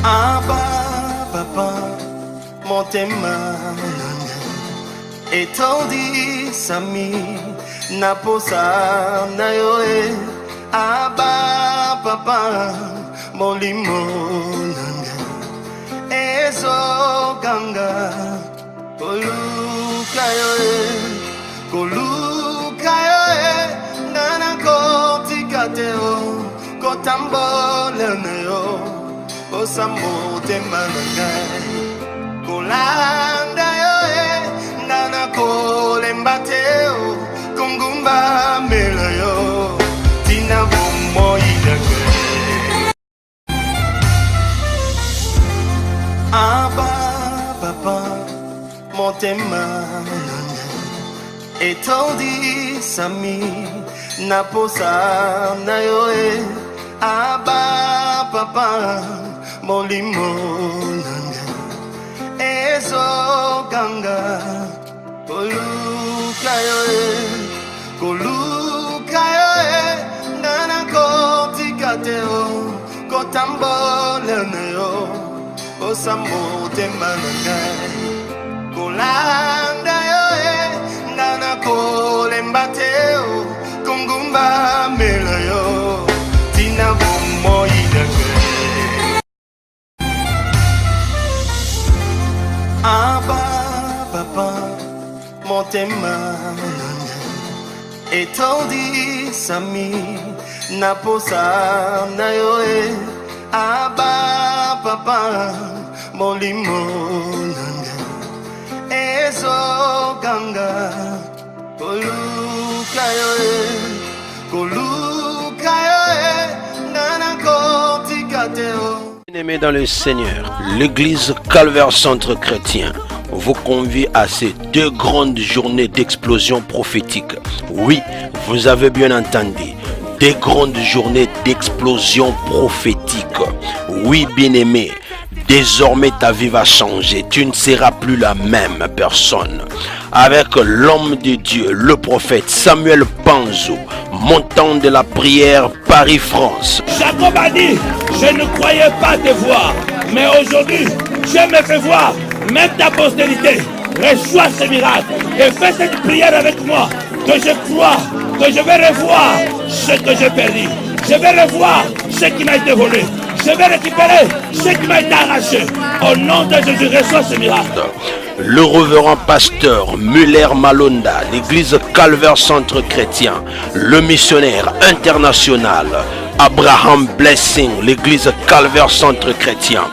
Abba papa motema nanga etondi sami naposa na yo Abba papa molimo nanga ezo ganga koluka yo nana kotikateo kotambole na yo osamote manangai kolanda yo nana kolembateo kungumba mela yo tina bomo idake Abba papa motema nanga etondi sami naposa na yo Abba papa molimo nanga ezo ganga koluka yo nana kotikateo kotambole na yo osamote manangai kolanda yo nana kolembateo kungumba mela yo tina bomo idake Abba papa motema nanga etondi sami naposa na yo Abba papa molimo nanga ezo ganga koluka yo nana kotikateo. Bien-aimés dans le Seigneur, l'église Calvaire Centre Chrétien vous convie à ces 2 grandes journées d'explosion prophétique. Oui, vous avez bien entendu, des grandes journées d'explosion prophétique. Oui, bien-aimé, désormais ta vie va changer. Tu ne seras plus la même personne. Avec l'homme de Dieu, le prophète Samuel Panzo, montant de la prière Paris-France. Jacob a dit, je ne croyais pas te voir, mais aujourd'hui, Dieu me fait voir, même ta postérité. Reçois ce miracle et fais cette prière avec moi, que je crois, que je vais revoir ce que j'ai perdu. Je vais revoir ce qui m'a été volé. Je vais récupérer ce qui m'a été arraché. Au nom de Jésus, reçois ce miracle. Le révérend pasteur Muller Malonda, l'église Calvaire Centre Chrétien, le missionnaire international Abraham Blessing, l'église Calvaire Centre Chrétien,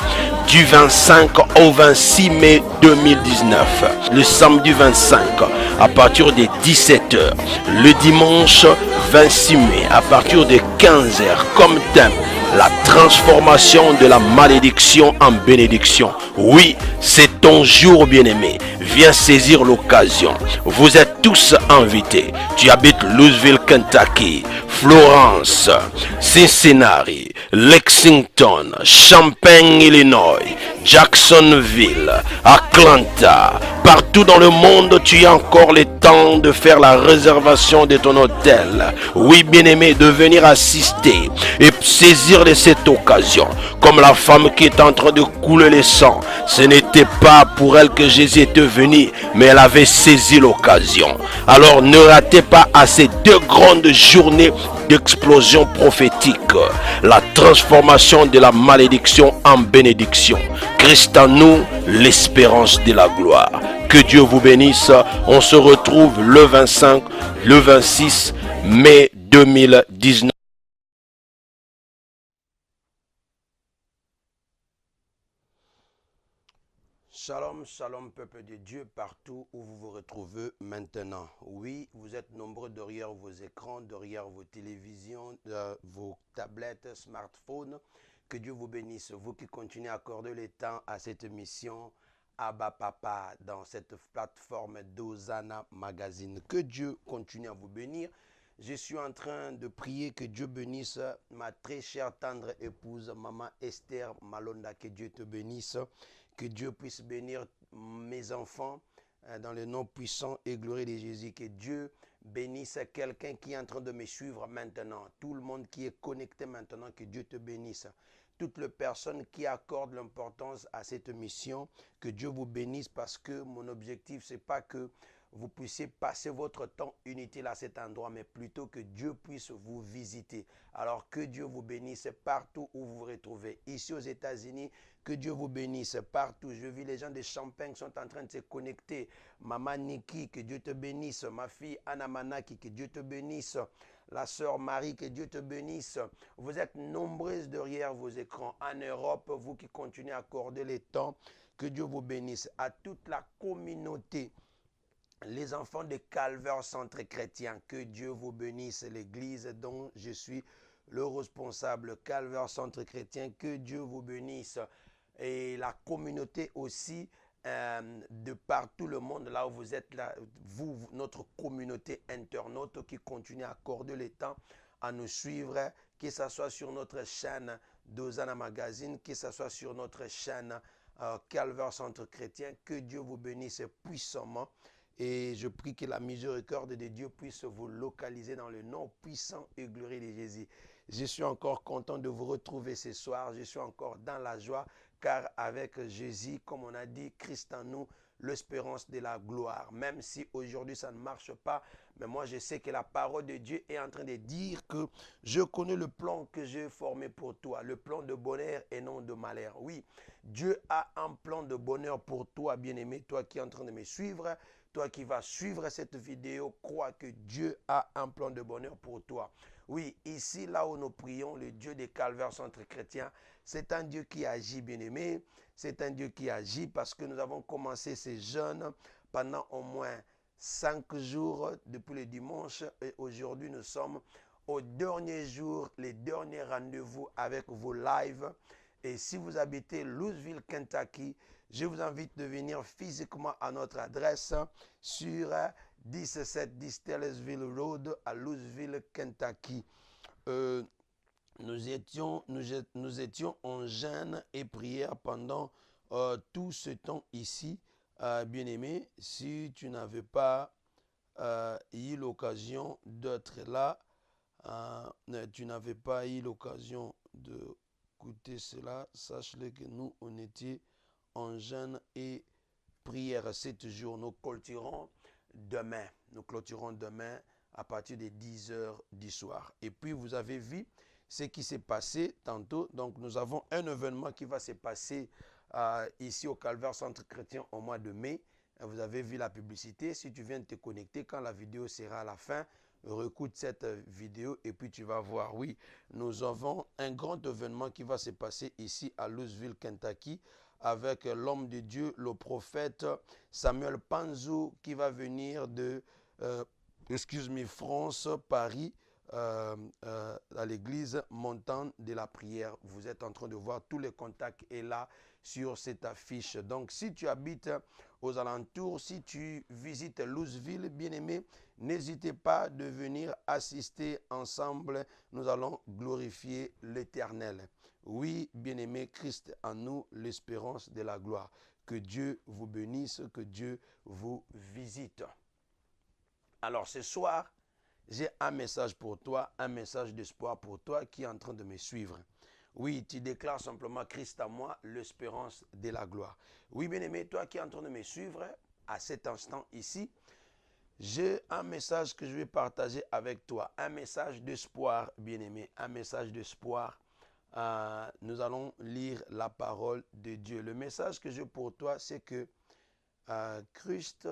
du 25 au 26 mai 2019, le samedi 25 à partir de 17h, le dimanche 26 mai à partir de 15h, comme thème la transformation de la malédiction en bénédiction. Oui, c'est ton jour, bien-aimé. Viens saisir l'occasion. Vous êtes tous invités. Tu habites Louisville, Kentucky, Florence, Cincinnati, Lexington, Champaign, Illinois, Jacksonville, Atlanta. Partout dans le monde, tu as encore le temps de faire la réservation de ton hôtel. Oui, bien-aimé, de venir assister et saisir de cette occasion. Comme la femme qui est en train de couler le sang. Ce n'était pas pour elle que Jésus était venu, mais elle avait saisi l'occasion. Alors ne ratez pas à ces 2 grandes journées d'explosion prophétique. La transformation de la malédiction en bénédiction. Christ en nous, l'espérance de la gloire. Que Dieu vous bénisse. On se retrouve le 25, le 26 mai 2019. Shalom, shalom, peuple de Dieu, partout où vous vous retrouvez maintenant. Oui, vous êtes nombreux derrière vos écrans, derrière vos télévisions, vos tablettes, smartphones. Que Dieu vous bénisse. Vous qui continuez à accorder le temps à cette émission Abba Papa dans cette plateforme d'Hosanna Magazine. Que Dieu continue à vous bénir. Je suis en train de prier que Dieu bénisse ma très chère tendre épouse, Maman Esther Malonda. Que Dieu te bénisse. Que Dieu puisse bénir mes enfants dans le nom puissant et glorieux de Jésus. Que Dieu bénisse quelqu'un qui est en train de me suivre maintenant. Tout le monde qui est connecté maintenant, que Dieu te bénisse. Toutes les personnes qui accordent l'importance à cette mission, que Dieu vous bénisse, parce que mon objectif, c'est pas que vous puissiez passer votre temps inutile à cet endroit, mais plutôt que Dieu puisse vous visiter. Alors que Dieu vous bénisse partout où vous vous retrouvez. Ici aux États-Unis, que Dieu vous bénisse partout. Je vis les gens de Champagne qui sont en train de se connecter. Maman Niki, que Dieu te bénisse. Ma fille Anna Manaki, que Dieu te bénisse. La sœur Marie, que Dieu te bénisse. Vous êtes nombreuses derrière vos écrans. En Europe, vous qui continuez à accorder les temps, que Dieu vous bénisse. À toute la communauté, les enfants de Calvaire Centre Chrétien, que Dieu vous bénisse. L'église dont je suis le responsable, Calvaire Centre Chrétien, que Dieu vous bénisse. Et la communauté aussi, de partout le monde, là où vous êtes, là, vous, notre communauté internaute qui continue à accorder le temps à nous suivre, que ce soit sur notre chaîne d'Hosanna Magazine, que ce soit sur notre chaîne Calvaire Centre Chrétien, que Dieu vous bénisse puissamment. Et je prie que la miséricorde de Dieu puisse vous localiser dans le nom puissant et glorieux de Jésus. Je suis encore content de vous retrouver ce soir. Je suis encore dans la joie, car avec Jésus, comme on a dit, Christ en nous, l'espérance de la gloire. Même si aujourd'hui ça ne marche pas, mais moi je sais que la parole de Dieu est en train de dire que je connais le plan que j'ai formé pour toi, le plan de bonheur et non de malheur. Oui, Dieu a un plan de bonheur pour toi, bien-aimé, toi qui es en train de me suivre. Toi qui vas suivre cette vidéo, crois que Dieu a un plan de bonheur pour toi. Oui, ici, là où nous prions, le Dieu des Calvaires Centre Chrétien, c'est un Dieu qui agit, bien-aimé. C'est un Dieu qui agit parce que nous avons commencé ces jeûnes pendant au moins 5 jours depuis le dimanche. Et aujourd'hui, nous sommes au dernier jour, les derniers rendez-vous avec vos lives. Et si vous habitez Louisville, Kentucky, je vous invite de venir physiquement à notre adresse sur 1710 Taylorsville Road à Louisville, Kentucky. Nous étions en jeûne et prière pendant tout ce temps ici. Bien-aimé, si tu n'avais pas eu l'occasion d'être là, tu n'avais pas eu l'occasion de écoutez cela, sache-le que nous, on était en jeûne et prière 7 jours. Nous clôturons demain. Nous clôturons demain à partir de 10 heures du soir. Et puis, vous avez vu ce qui s'est passé tantôt. Donc, nous avons un événement qui va se passer ici au Calvaire Centre Chrétien au mois de mai. Vous avez vu la publicité. Si tu viens de te connecter, quand la vidéo sera à la fin, réécoute cette vidéo et puis tu vas voir. Oui, nous avons un grand événement qui va se passer ici à Louisville, Kentucky, avec l'homme de Dieu, le prophète Samuel Panzou, qui va venir de France, Paris, à l'église Montagne de la Prière. Vous êtes en train de voir tous les contacts est là sur cette affiche. Donc, si tu habites aux alentours, si tu visites Louisville, bien-aimé, n'hésitez pas de venir assister ensemble. Nous allons glorifier l'Éternel. Oui, bien-aimé, Christ en nous, l'espérance de la gloire. Que Dieu vous bénisse, que Dieu vous visite. Alors, ce soir, j'ai un message pour toi, un message d'espoir pour toi qui est en train de me suivre. Oui, tu déclares simplement Christ à moi, l'espérance de la gloire. Oui, bien-aimé, toi qui es en train de me suivre à cet instant ici, j'ai un message que je vais partager avec toi, un message d'espoir, bien-aimé, un message d'espoir. Nous allons lire la parole de Dieu. Le message que j'ai pour toi, c'est que Christ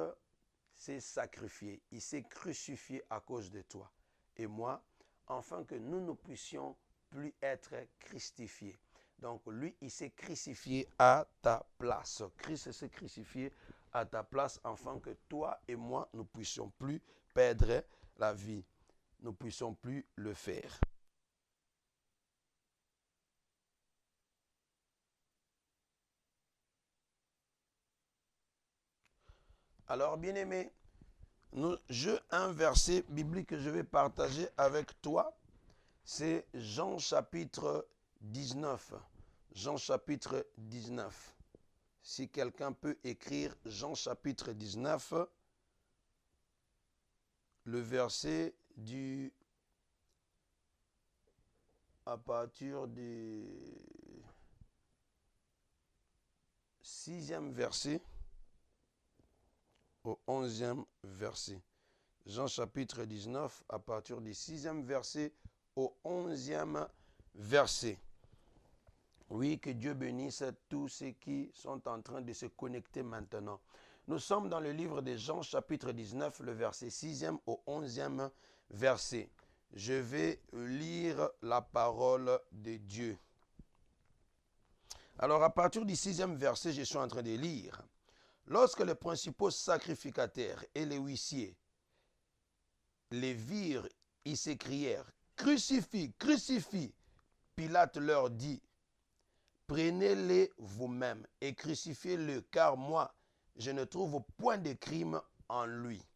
s'est sacrifié, il s'est crucifié à cause de toi et moi, afin que nous ne puissions plus être christifiés. Donc lui, il s'est crucifié à ta place. Christ s'est crucifié à ta place, afin que toi et moi, nous ne puissions plus perdre la vie. Nous ne puissions plus le faire. Alors, bien-aimé, un verset biblique que je vais partager avec toi, c'est Jean chapitre 19. Jean chapitre 19. Si quelqu'un peut écrire Jean chapitre 19, le verset à partir du 6e verset au 11e verset. Jean chapitre 19, à partir du 6e verset au 11e verset. Oui, que Dieu bénisse tous ceux qui sont en train de se connecter maintenant. Nous sommes dans le livre de Jean chapitre 19, le verset 6e au 11e verset. Je vais lire la parole de Dieu. Alors à partir du 6e verset, je suis en train de lire. Lorsque les principaux sacrificateurs et les huissiers les virent, ils s'écrièrent, « Crucifie, crucifie !» Pilate leur dit, « Prenez-les vous-même et crucifiez-le, car moi, je ne trouve point de crime en lui. »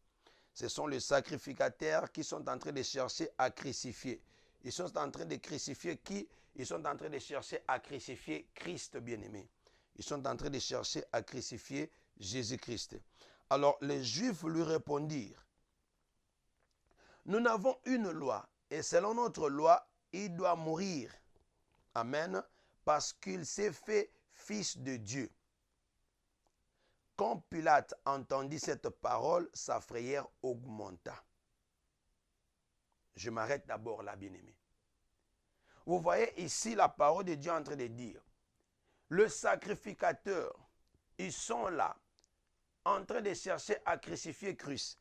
Ce sont les sacrificateurs qui sont en train de chercher à crucifier. Ils sont en train de crucifier qui? Ils sont en train de chercher à crucifier Christ bien-aimé. Ils sont en train de chercher à crucifier Jésus-Christ. Alors les Juifs lui répondirent, « Nous n'avons une loi, et selon notre loi, il doit mourir. Amen. Parce qu'il s'est fait fils de Dieu. » Quand Pilate entendit cette parole, sa frayeur augmenta. Je m'arrête d'abord là, bien-aimé. Vous voyez ici la parole de Dieu en train de dire, le sacrificateur, ils sont là, en train de chercher à crucifier Christ.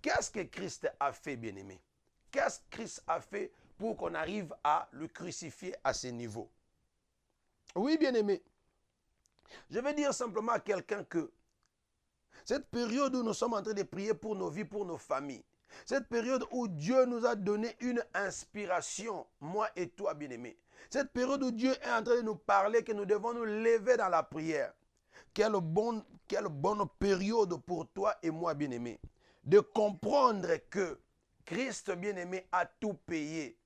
Qu'est-ce que Christ a fait, bien-aimé? Qu'est-ce que Christ a fait pour qu'on arrive à le crucifier à ce niveau? Oui, bien-aimé. Je vais dire simplement à quelqu'un que cette période où nous sommes en train de prier pour nos vies, pour nos familles, cette période où Dieu nous a donné une inspiration, moi et toi, bien-aimé, cette période où Dieu est en train de nous parler que nous devons nous lever dans la prière, quelle bonne période pour toi et moi, bien-aimé, de comprendre que Christ, bien-aimé, a tout payé.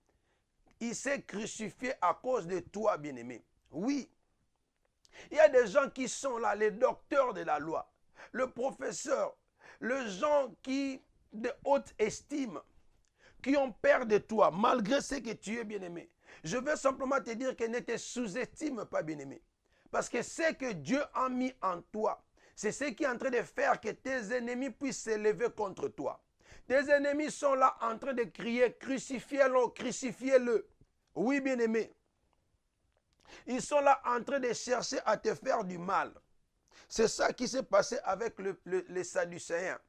Il s'est crucifié à cause de toi, bien-aimé. Oui, il y a des gens qui sont là, les docteurs de la loi, le professeur, les gens qui de haute estime, qui ont peur de toi, malgré ce que tu es, bien-aimé. Je veux simplement te dire que ne te sous-estime pas, bien-aimé. Parce que ce que Dieu a mis en toi, c'est ce qui est en train de faire que tes ennemis puissent s'élever contre toi. Tes ennemis sont là en train de crier, crucifiez-le, crucifiez-le. Oui, bien-aimé. Ils sont là en train de chercher à te faire du mal. C'est ça qui s'est passé avec les Sadducéens.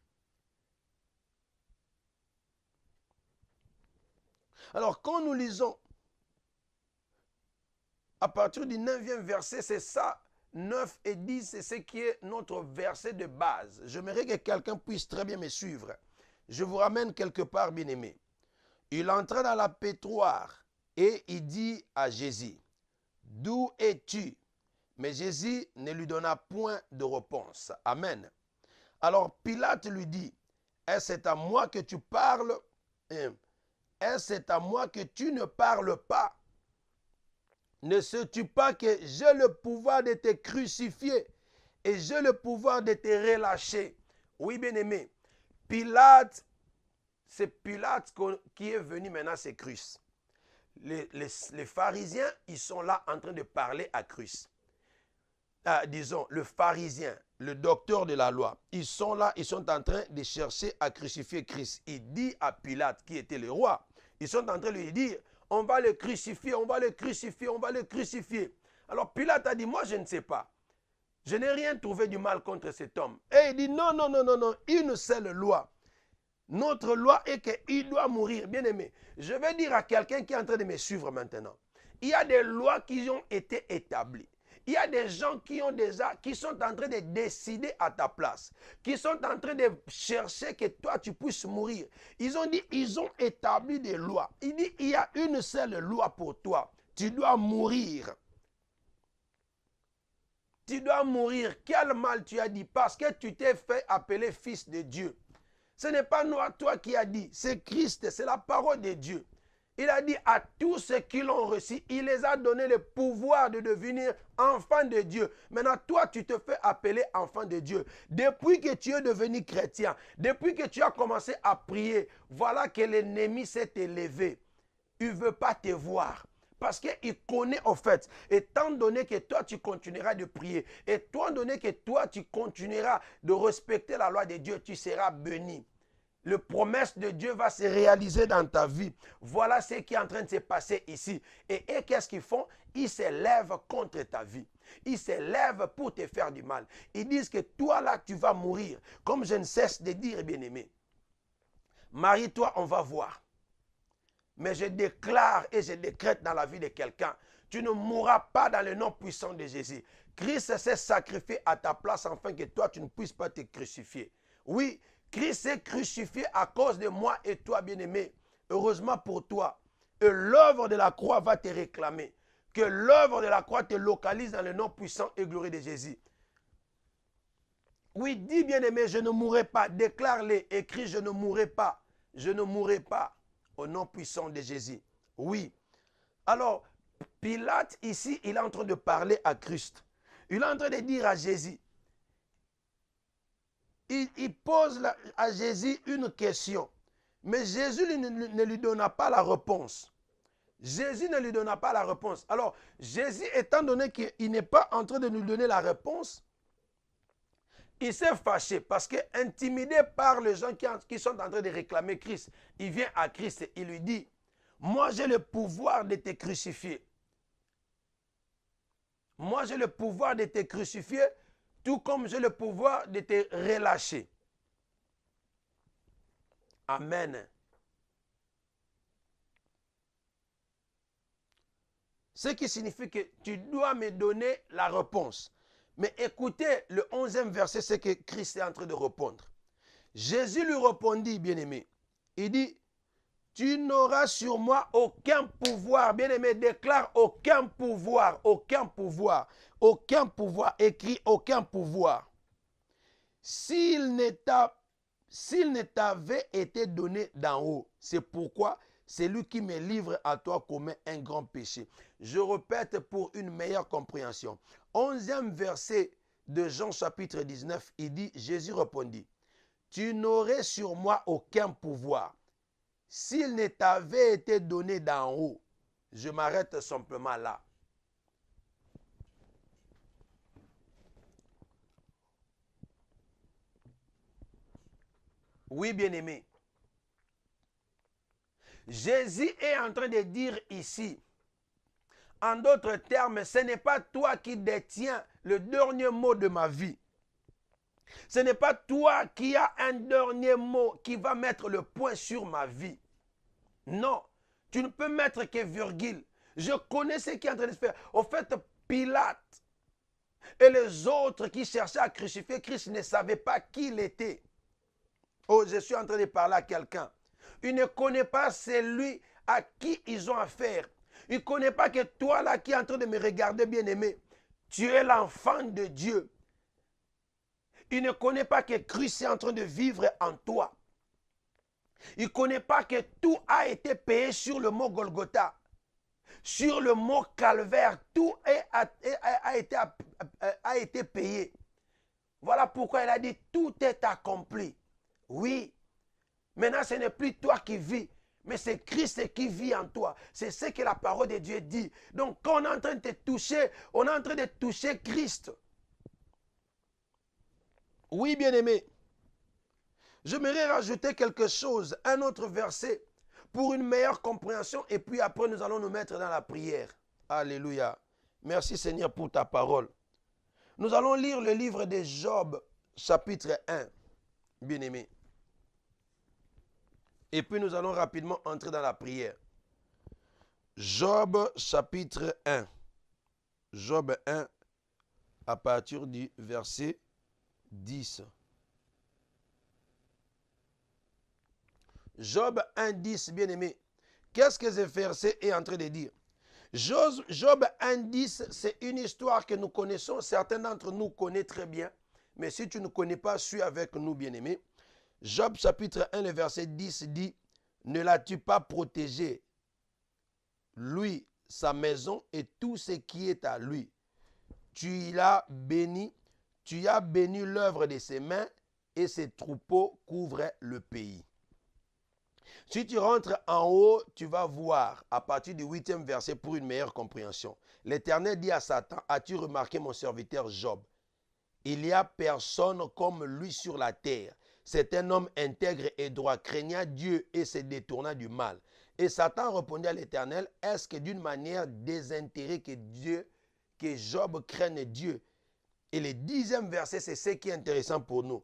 Alors, quand nous lisons à partir du 9e verset, c'est ça, 9 et 10, c'est ce qui est notre verset de base. J'aimerais que quelqu'un puisse très bien me suivre. Je vous ramène quelque part, bien-aimé. Il entra dans la pétoire et il dit à Jésus, « D'où es-tu » Mais Jésus ne lui donna point de réponse. Amen. Alors Pilate lui dit, « Est-ce à moi que tu parles? Est-ce à moi que tu ne parles pas? Ne sais-tu pas que j'ai le pouvoir de te crucifier et j'ai le pouvoir de te relâcher? » Oui, bien-aimé. Pilate, c'est Pilate qui est venu maintenant, c'est Christ. Les pharisiens, ils sont là en train de parler à Christ. Disons, le pharisien, le docteur de la loi, ils sont là, ils sont en train de chercher à crucifier Christ. Il dit à Pilate, qui était le roi, ils sont en train de lui dire, on va le crucifier, on va le crucifier, on va le crucifier. Alors Pilate a dit, moi je ne sais pas. Je n'ai rien trouvé du mal contre cet homme. Et il dit, non, non, non, non, non, une seule loi. Notre loi est qu'il doit mourir. Bien aimé, je vais dire à quelqu'un qui est en train de me suivre maintenant, il y a des lois qui ont été établies. Il y a des gens qui sont en train de décider à ta place, qui sont en train de chercher que toi tu puisses mourir. Ils ont dit, ils ont établi des lois. Il dit, il y a une seule loi pour toi. Tu dois mourir. Tu dois mourir. Quel mal tu as dit? Parce que tu t'es fait appeler fils de Dieu. Ce n'est pas toi qui as dit, c'est Christ, c'est la parole de Dieu. Il a dit à tous ceux qui l'ont reçu, il les a donné le pouvoir de devenir enfants de Dieu. Maintenant, toi, tu te fais appeler enfant de Dieu. Depuis que tu es devenu chrétien, depuis que tu as commencé à prier, voilà que l'ennemi s'est élevé. Il ne veut pas te voir. Parce qu'il connaît en fait, étant donné que toi tu continueras de prier, étant donné que toi tu continueras de respecter la loi de Dieu, tu seras béni. La promesse de Dieu va se réaliser dans ta vie. Voilà ce qui est en train de se passer ici. Et qu'est-ce qu'ils font? Ils se lèvent contre ta vie. Ils se lèvent pour te faire du mal. Ils disent que toi là tu vas mourir. Comme je ne cesse de dire, bien-aimé, marie-toi, on va voir. Mais je déclare et je décrète dans la vie de quelqu'un, tu ne mourras pas dans le nom puissant de Jésus. Christ s'est sacrifié à ta place afin que toi, tu ne puisses pas te crucifier. Oui, Christ s'est crucifié à cause de moi et toi, bien-aimé. Heureusement pour toi. Et l'œuvre de la croix va te réclamer. Que l'œuvre de la croix te localise dans le nom puissant et glorieux de Jésus. Oui, dis bien-aimé, je ne mourrai pas. Déclare-le, écris, je ne mourrai pas. Je ne mourrai pas. Au nom puissant de Jésus. Oui. Alors, Pilate, ici, il est en train de parler à Christ. Il est en train de dire à Jésus. Il pose à Jésus une question. Mais Jésus ne lui donna pas la réponse. Jésus ne lui donna pas la réponse. Alors, Jésus, étant donné qu'il n'est pas en train de nous donner la réponse, il s'est fâché parce que intimidé par les gens qui sont en train de réclamer Christ, il vient à Christ et il lui dit, moi j'ai le pouvoir de te crucifier. Moi j'ai le pouvoir de te crucifier, tout comme j'ai le pouvoir de te relâcher. Amen. Ce qui signifie que tu dois me donner la réponse. Mais écoutez le 11e verset, c'est que Christ est en train de répondre. Jésus lui répondit, bien-aimé. Il dit, tu n'auras sur moi aucun pouvoir. Bien-aimé, déclare aucun pouvoir, aucun pouvoir, aucun pouvoir. Écrit aucun pouvoir. S'il ne t'avait été donné d'en haut, c'est pourquoi c'est lui qui me livre à toi commet un grand péché. Je répète pour une meilleure compréhension. 11e verset de Jean chapitre 19, il dit, Jésus répondit, tu n'aurais sur moi aucun pouvoir. S'il ne t'avait été donné d'en haut, je m'arrête simplement là. Oui, bien-aimé. Jésus est en train de dire ici, en d'autres termes, ce n'est pas toi qui détiens le dernier mot de ma vie. Ce n'est pas toi qui as un dernier mot qui va mettre le point sur ma vie. Non, tu ne peux mettre que virgule. Je connais ce qui est en train de se faire. Au fait, Pilate et les autres qui cherchaient à crucifier Christ ne savaient pas qui il était. Oh, je suis en train de parler à quelqu'un. Il ne connaît pas celui à qui ils ont affaire. Il ne connaît pas que toi là qui es en train de me regarder, bien-aimé, tu es l'enfant de Dieu. Il ne connaît pas que Christ est en train de vivre en toi. Il ne connaît pas que tout a été payé sur le mot Golgotha. Sur le mot calvaire, tout a été payé. Voilà pourquoi il a dit, tout est accompli. Oui. Maintenant, ce n'est plus toi qui vis, mais c'est Christ qui vit en toi. C'est ce que la parole de Dieu dit. Donc, quand on est en train de te toucher, on est en train de toucher Christ. Oui, bien-aimé. J'aimerais rajouter quelque chose, un autre verset, pour une meilleure compréhension, et puis après, nous allons nous mettre dans la prière. Alléluia. Merci Seigneur pour ta parole. Nous allons lire le livre de Job, chapitre 1, bien-aimé. Et puis nous allons rapidement entrer dans la prière. Job chapitre 1. Job 1 à partir du verset 10. Job 1, 10, bien-aimé. Qu'est-ce que ce verset est en train de dire? Job 1, 10, c'est une histoire que nous connaissons. Certains d'entre nous connaissent très bien. Mais si tu ne connais pas, suis avec nous, bien-aimé. Job chapitre 1, le verset 10 dit, ne l'as-tu pas protégé lui, sa maison et tout ce qui est à lui. Tu l'as béni, tu as béni l'œuvre de ses mains et ses troupeaux couvrent le pays. Si tu rentres en haut, tu vas voir à partir du 8e verset pour une meilleure compréhension. L'Éternel dit à Satan, as-tu remarqué mon serviteur Job? Il n'y a personne comme lui sur la terre. C'est un homme intègre et droit, craignant Dieu et se détournant du mal. Et Satan répondit à l'Éternel, est-ce que d'une manière désintéressée que Job craigne Dieu? Et le 10e verset, c'est ce qui est intéressant pour nous.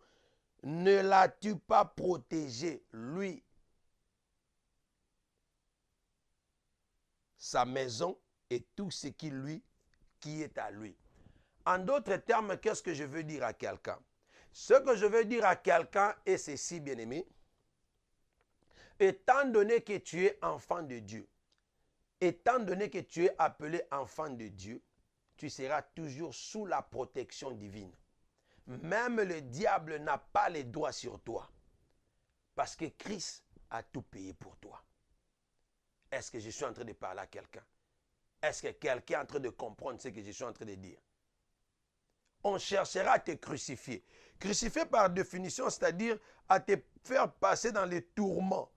Ne l'as-tu pas protégé, lui, sa maison et tout ce qui est à lui? En d'autres termes, qu'est-ce que je veux dire à quelqu'un? Ce que je veux dire à quelqu'un est ceci, bien-aimé. Étant donné que tu es enfant de Dieu, étant donné que tu es appelé enfant de Dieu, tu seras toujours sous la protection divine. Même le diable n'a pas les droits sur toi. Parce que Christ a tout payé pour toi. Est-ce que je suis en train de parler à quelqu'un? Est-ce que quelqu'un est en train de comprendre ce que je suis en train de dire? On cherchera à te crucifier. Crucifier par définition, c'est-à-dire à te faire passer dans les tourments.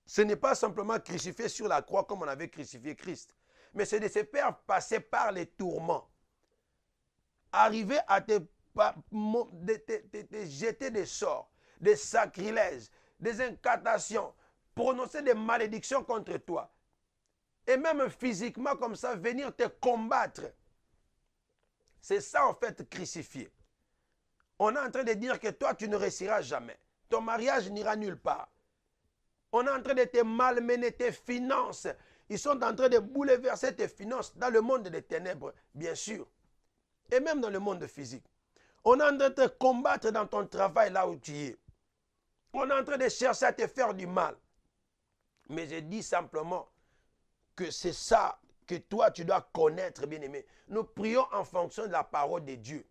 Ce n'est pas simplement crucifier sur la croix comme on avait crucifié Christ, mais c'est de se faire passer par les tourments. Arriver à te jeter des sorts, des sacrilèges, des incantations, prononcer des malédictions contre toi. Et même physiquement comme ça, venir te combattre. C'est ça en fait crucifié. On est en train de dire que toi tu ne réussiras jamais. Ton mariage n'ira nulle part. On est en train de te malmener tes finances. Ils sont en train de bouleverser tes finances dans le monde des ténèbres, bien sûr. Et même dans le monde physique. On est en train de te combattre dans ton travail là où tu es. On est en train de chercher à te faire du mal. Mais je dis simplement que c'est ça que toi tu dois connaître, bien-aimé. Nous prions en fonction de la parole de Dieu.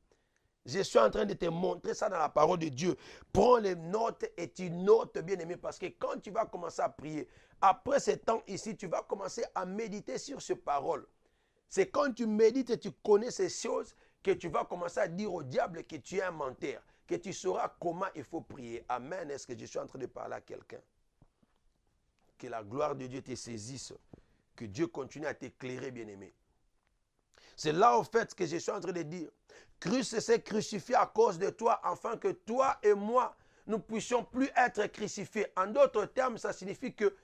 Je suis en train de te montrer ça dans la parole de Dieu. Prends les notes et tu notes, bien-aimé, parce que quand tu vas commencer à prier, après ce temps ici, tu vas commencer à méditer sur ces paroles. C'est quand tu médites et tu connais ces choses que tu vas commencer à dire au diable que tu es un menteur, que tu sauras comment il faut prier. Amen. Est-ce que je suis en train de parler à quelqu'un? Que la gloire de Dieu te saisisse. Que Dieu continue à t'éclairer, bien-aimé. C'est là, au fait, que je suis en train de dire. Christ s'est crucifié à cause de toi, afin que toi et moi, nous ne puissions plus être crucifiés. En d'autres termes, ça signifie que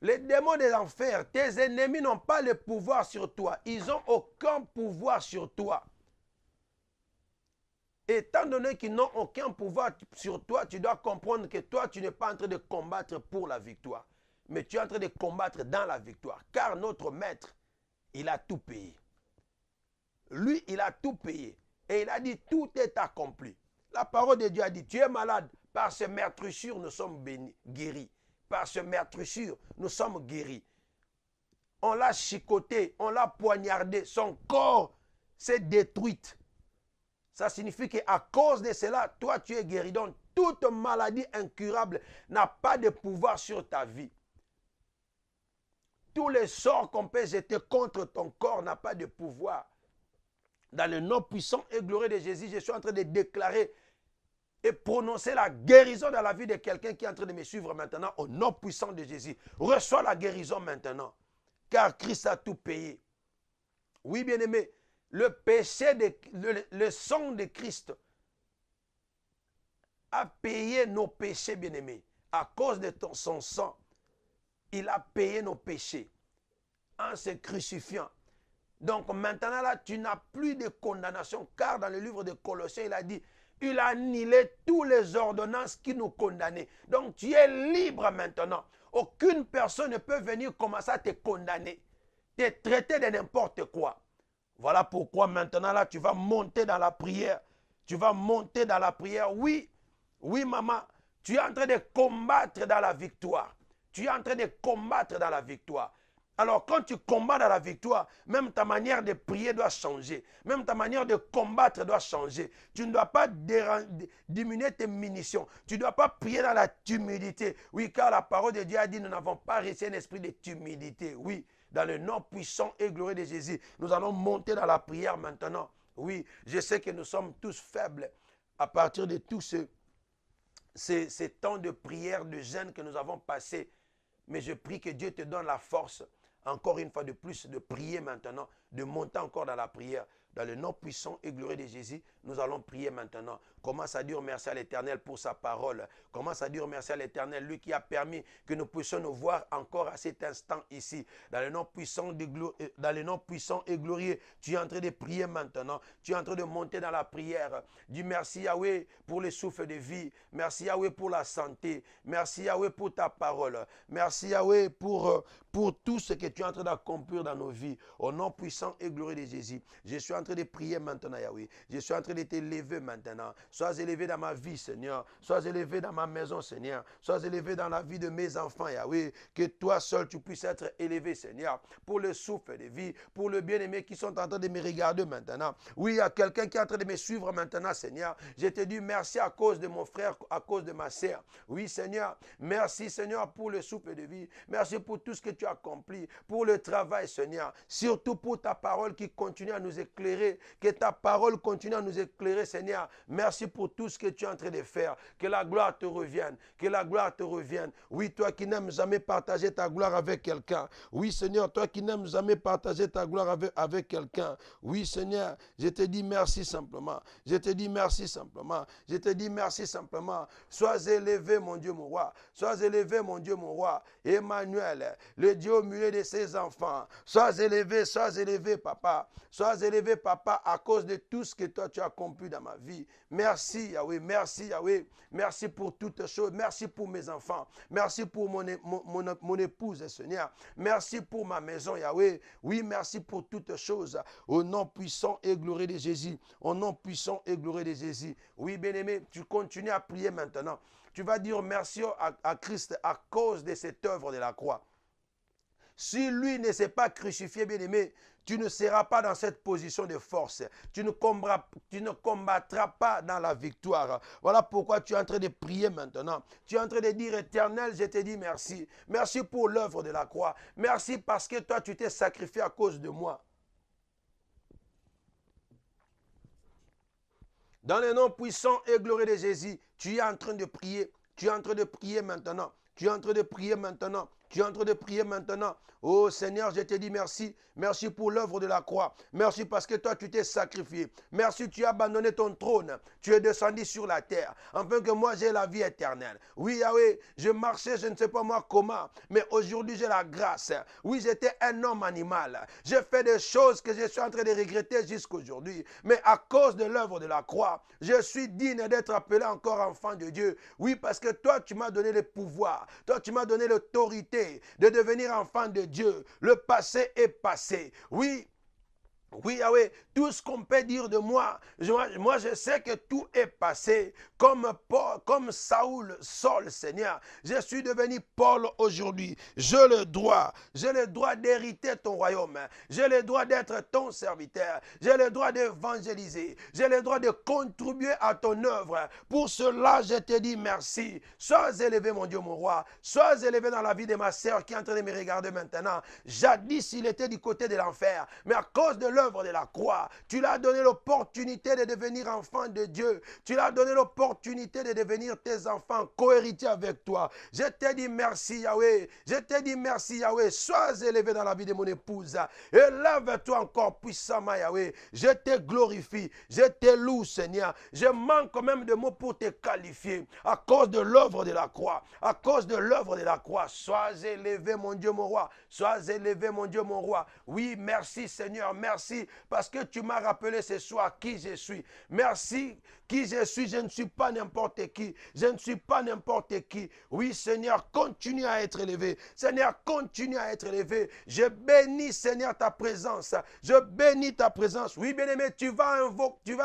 les démons de l'enfer, tes ennemis n'ont pas le pouvoir sur toi. Ils n'ont aucun pouvoir sur toi. Étant donné qu'ils n'ont aucun pouvoir sur toi, tu dois comprendre que toi, tu n'es pas en train de combattre pour la victoire. Mais tu es en train de combattre dans la victoire. Car notre maître, il a tout payé. Lui, il a tout payé. Et il a dit, tout est accompli. La parole de Dieu a dit, tu es malade. Par ce meurtrissure, nous sommes guéris. Par ce meurtrissure, nous sommes guéris. On l'a chicoté, on l'a poignardé. Son corps s'est détruit. Ça signifie qu'à cause de cela, toi, tu es guéri. Donc, toute maladie incurable n'a pas de pouvoir sur ta vie. Tous les sorts qu'on peut jeter contre ton corps n'ont pas de pouvoir. Dans le nom puissant et glorieux de Jésus, je suis en train de déclarer et prononcer la guérison dans la vie de quelqu'un qui est en train de me suivre maintenant au nom puissant de Jésus. Reçois la guérison maintenant, car Christ a tout payé. Oui, bien-aimé, le sang de Christ a payé nos péchés, bien-aimé. À cause de son sang, il a payé nos péchés en se crucifiant. Donc maintenant là, tu n'as plus de condamnation, car dans le livre de Colossiens, il a dit, il a annulé toutes les ordonnances qui nous condamnaient. Donc tu es libre maintenant. Aucune personne ne peut venir commencer à te condamner, te traiter de n'importe quoi. Voilà pourquoi maintenant là, tu vas monter dans la prière. Tu vas monter dans la prière. Oui, oui maman, tu es en train de combattre dans la victoire. Tu es en train de combattre dans la victoire. Alors quand tu combats dans la victoire, même ta manière de prier doit changer. Même ta manière de combattre doit changer. Tu ne dois pas diminuer tes munitions. Tu ne dois pas prier dans la timidité. Oui, car la parole de Dieu a dit, nous n'avons pas reçu un esprit de timidité. Oui, Dans le nom puissant et glorieux de Jésus, nous allons monter dans la prière maintenant. Oui, je sais que nous sommes tous faibles à partir de tous ces temps de prière, de jeûne que nous avons passés. Mais je prie que Dieu te donne la force, encore une fois de plus, de prier maintenant, de monter encore dans la prière. Dans le nom puissant et glorieux de Jésus, nous allons prier maintenant. Commence à dire merci à l'Éternel pour sa parole. Commence à dire merci à l'Éternel, lui qui a permis que nous puissions nous voir encore à cet instant ici. Dans le nom puissant et glorieux, tu es en train de prier maintenant. Tu es en train de monter dans la prière. Dis merci Yahweh pour le souffle de vie. Merci Yahweh pour la santé. Merci Yahweh pour ta parole. Merci Yahweh pour tout ce que tu es en train d'accomplir dans nos vies. Au nom puissant et glorieux de Jésus, je suis en train de prier maintenant Yahweh. Je suis en train de t'élever maintenant. Sois élevé dans ma vie, Seigneur. Sois élevé dans ma maison, Seigneur. Sois élevé dans la vie de mes enfants, Yahweh. Que toi seul, tu puisses être élevé, Seigneur. Pour le souffle de vie, pour le bien-aimé qui sont en train de me regarder maintenant. Oui, il y a quelqu'un qui est en train de me suivre maintenant, Seigneur. Je te dis merci à cause de mon frère, à cause de ma sœur. Oui, Seigneur. Merci, Seigneur, pour le souffle de vie. Merci pour tout ce que tu as accompli. Pour le travail, Seigneur. Surtout pour ta parole qui continue à nous éclairer. Que ta parole continue à nous éclairer, Seigneur. Merci pour tout ce que tu es en train de faire. Que la gloire te revienne. Que la gloire te revienne. Oui, toi qui n'aimes jamais partager ta gloire avec quelqu'un. Oui, Seigneur, toi qui n'aimes jamais partager ta gloire avec quelqu'un. Oui, Seigneur, je te dis merci simplement. Je te dis merci simplement. Je te dis merci simplement. Sois élevé, mon Dieu, mon roi. Sois élevé, mon Dieu, mon roi. Emmanuel, le Dieu au milieu de ses enfants. Sois élevé, papa. Sois élevé, papa, à cause de tout ce que toi tu as accompli dans ma vie. Merci, Yahweh. Merci, Yahweh. Merci pour toutes choses. Merci pour mes enfants. Merci pour mon épouse, Seigneur. Merci pour ma maison, Yahweh. Oui, merci pour toutes choses. Au nom puissant et glorieux de Jésus. Au nom puissant et glorieux de Jésus. Oui, bien-aimé, tu continues à prier maintenant. Tu vas dire merci à Christ à cause de cette œuvre de la croix. Si lui ne s'est pas crucifié, bien-aimé, tu ne seras pas dans cette position de force. Tu ne combattras pas dans la victoire. Voilà pourquoi tu es en train de prier maintenant. Tu es en train de dire, Éternel, je te dis merci. Merci pour l'œuvre de la croix. Merci parce que toi, tu t'es sacrifié à cause de moi. Dans le nom puissant et glorieux de Jésus, tu es en train de prier. Tu es en train de prier maintenant. Tu es en train de prier maintenant. Tu es en train de prier maintenant. Oh Seigneur, je te dis merci. Merci pour l'œuvre de la croix. Merci parce que toi, tu t'es sacrifié. Merci, tu as abandonné ton trône. Tu es descendu sur la terre, afin que moi, j'ai la vie éternelle. Oui, Yahweh, je marchais, je ne sais pas moi comment, mais aujourd'hui, j'ai la grâce. Oui, j'étais un homme animal. J'ai fait des choses que je suis en train de regretter jusqu'aujourd'hui. Mais à cause de l'œuvre de la croix, je suis digne d'être appelé encore enfant de Dieu. Oui, parce que toi, tu m'as donné le pouvoir. Toi, tu m'as donné l'autorité de devenir enfant de Dieu. Le passé est passé. Oui, Yahweh, tout ce qu'on peut dire de moi, je sais que tout est passé. Comme Saül, Saul, Seigneur. Je suis devenu Paul aujourd'hui. J'ai le droit d'hériter ton royaume. J'ai le droit d'être ton serviteur. J'ai le droit d'évangéliser. J'ai le droit de contribuer à ton œuvre. Pour cela, je te dis merci. Sois élevé, mon Dieu, mon roi. Sois élevé dans la vie de ma sœur qui est en train de me regarder maintenant. Jadis, il était du côté de l'enfer. Mais à cause de l'œuvre de la croix, tu l'as donné l'opportunité de devenir enfant de Dieu. Tu l'as donné l'opportunité de devenir tes enfants, co-héritiers avec toi. Je te dis merci Yahweh. Je te dis merci Yahweh. Sois élevé dans la vie de mon épouse. Élève-toi encore puissamment Yahweh. Je te glorifie. Je te loue Seigneur. Je manque même de mots pour te qualifier. À cause de l'œuvre de la croix. À cause de l'œuvre de la croix. Sois élevé mon Dieu mon roi. Sois élevé mon Dieu mon roi. Oui, merci Seigneur. Merci parce que tu m'as rappelé ce soir qui je suis. Merci qui je suis. Je ne suis pas n'importe qui. Je ne suis pas n'importe qui. Oui, Seigneur, continue à être élevé. Seigneur, continue à être élevé. Je bénis, Seigneur, ta présence. Je bénis ta présence. Oui, bien-aimé, tu vas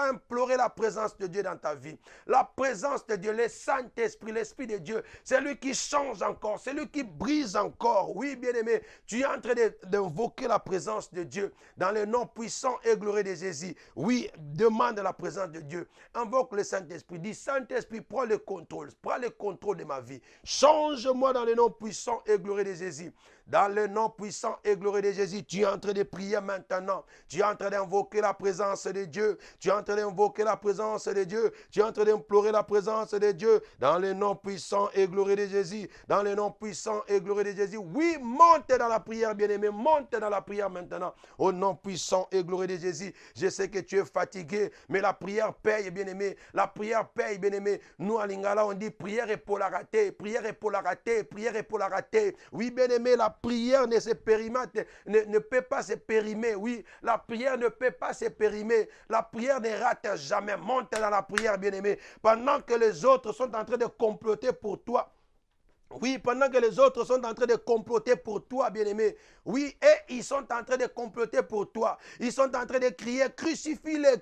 implorer la présence de Dieu dans ta vie. La présence de Dieu, le Saint-Esprit, l'Esprit de Dieu. C'est lui qui change encore. C'est lui qui brise encore. Oui, bien-aimé, tu es en train d'invoquer la présence de Dieu dans le nom puissant et glorieux de Jésus. Oui, demande la présence de Dieu. Invoque le Saint-Esprit. Dis, Saint-Esprit, prends le contrôle de ma vie. Change-moi dans le nom puissant et glorieux de Jésus. Dans le nom puissant et glorieux de Jésus, tu es en train de prier maintenant. Tu es en train d'invoquer la présence de Dieu. Tu es en train d'invoquer la présence de Dieu. Tu es en train d'implorer la présence de Dieu. Dans le nom puissant et glorieux de Jésus. Dans le nom puissant et glorieux de Jésus. Oui, monte dans la prière, bien-aimé. Monte dans la prière maintenant. Au nom puissant et glorieux de Jésus. Je sais que tu es fatigué, mais la prière paye, bien-aimé. La prière paye, bien-aimé. Nous, à Lingala, on dit prière est pour la rater. Prière est pour la rater. Prière est pour la rater. Oui, bien-aimé, la prière ne se périmètre, ne peut pas se périmer. Oui, la prière ne peut pas se périmer. La prière ne rate jamais. Monte dans la prière, bien-aimé. Pendant que les autres sont en train de comploter pour toi. Oui, pendant que les autres sont en train de comploter pour toi, bien-aimé. Oui, et ils sont en train de comploter pour toi. Ils sont en train de crier, crucifie-les,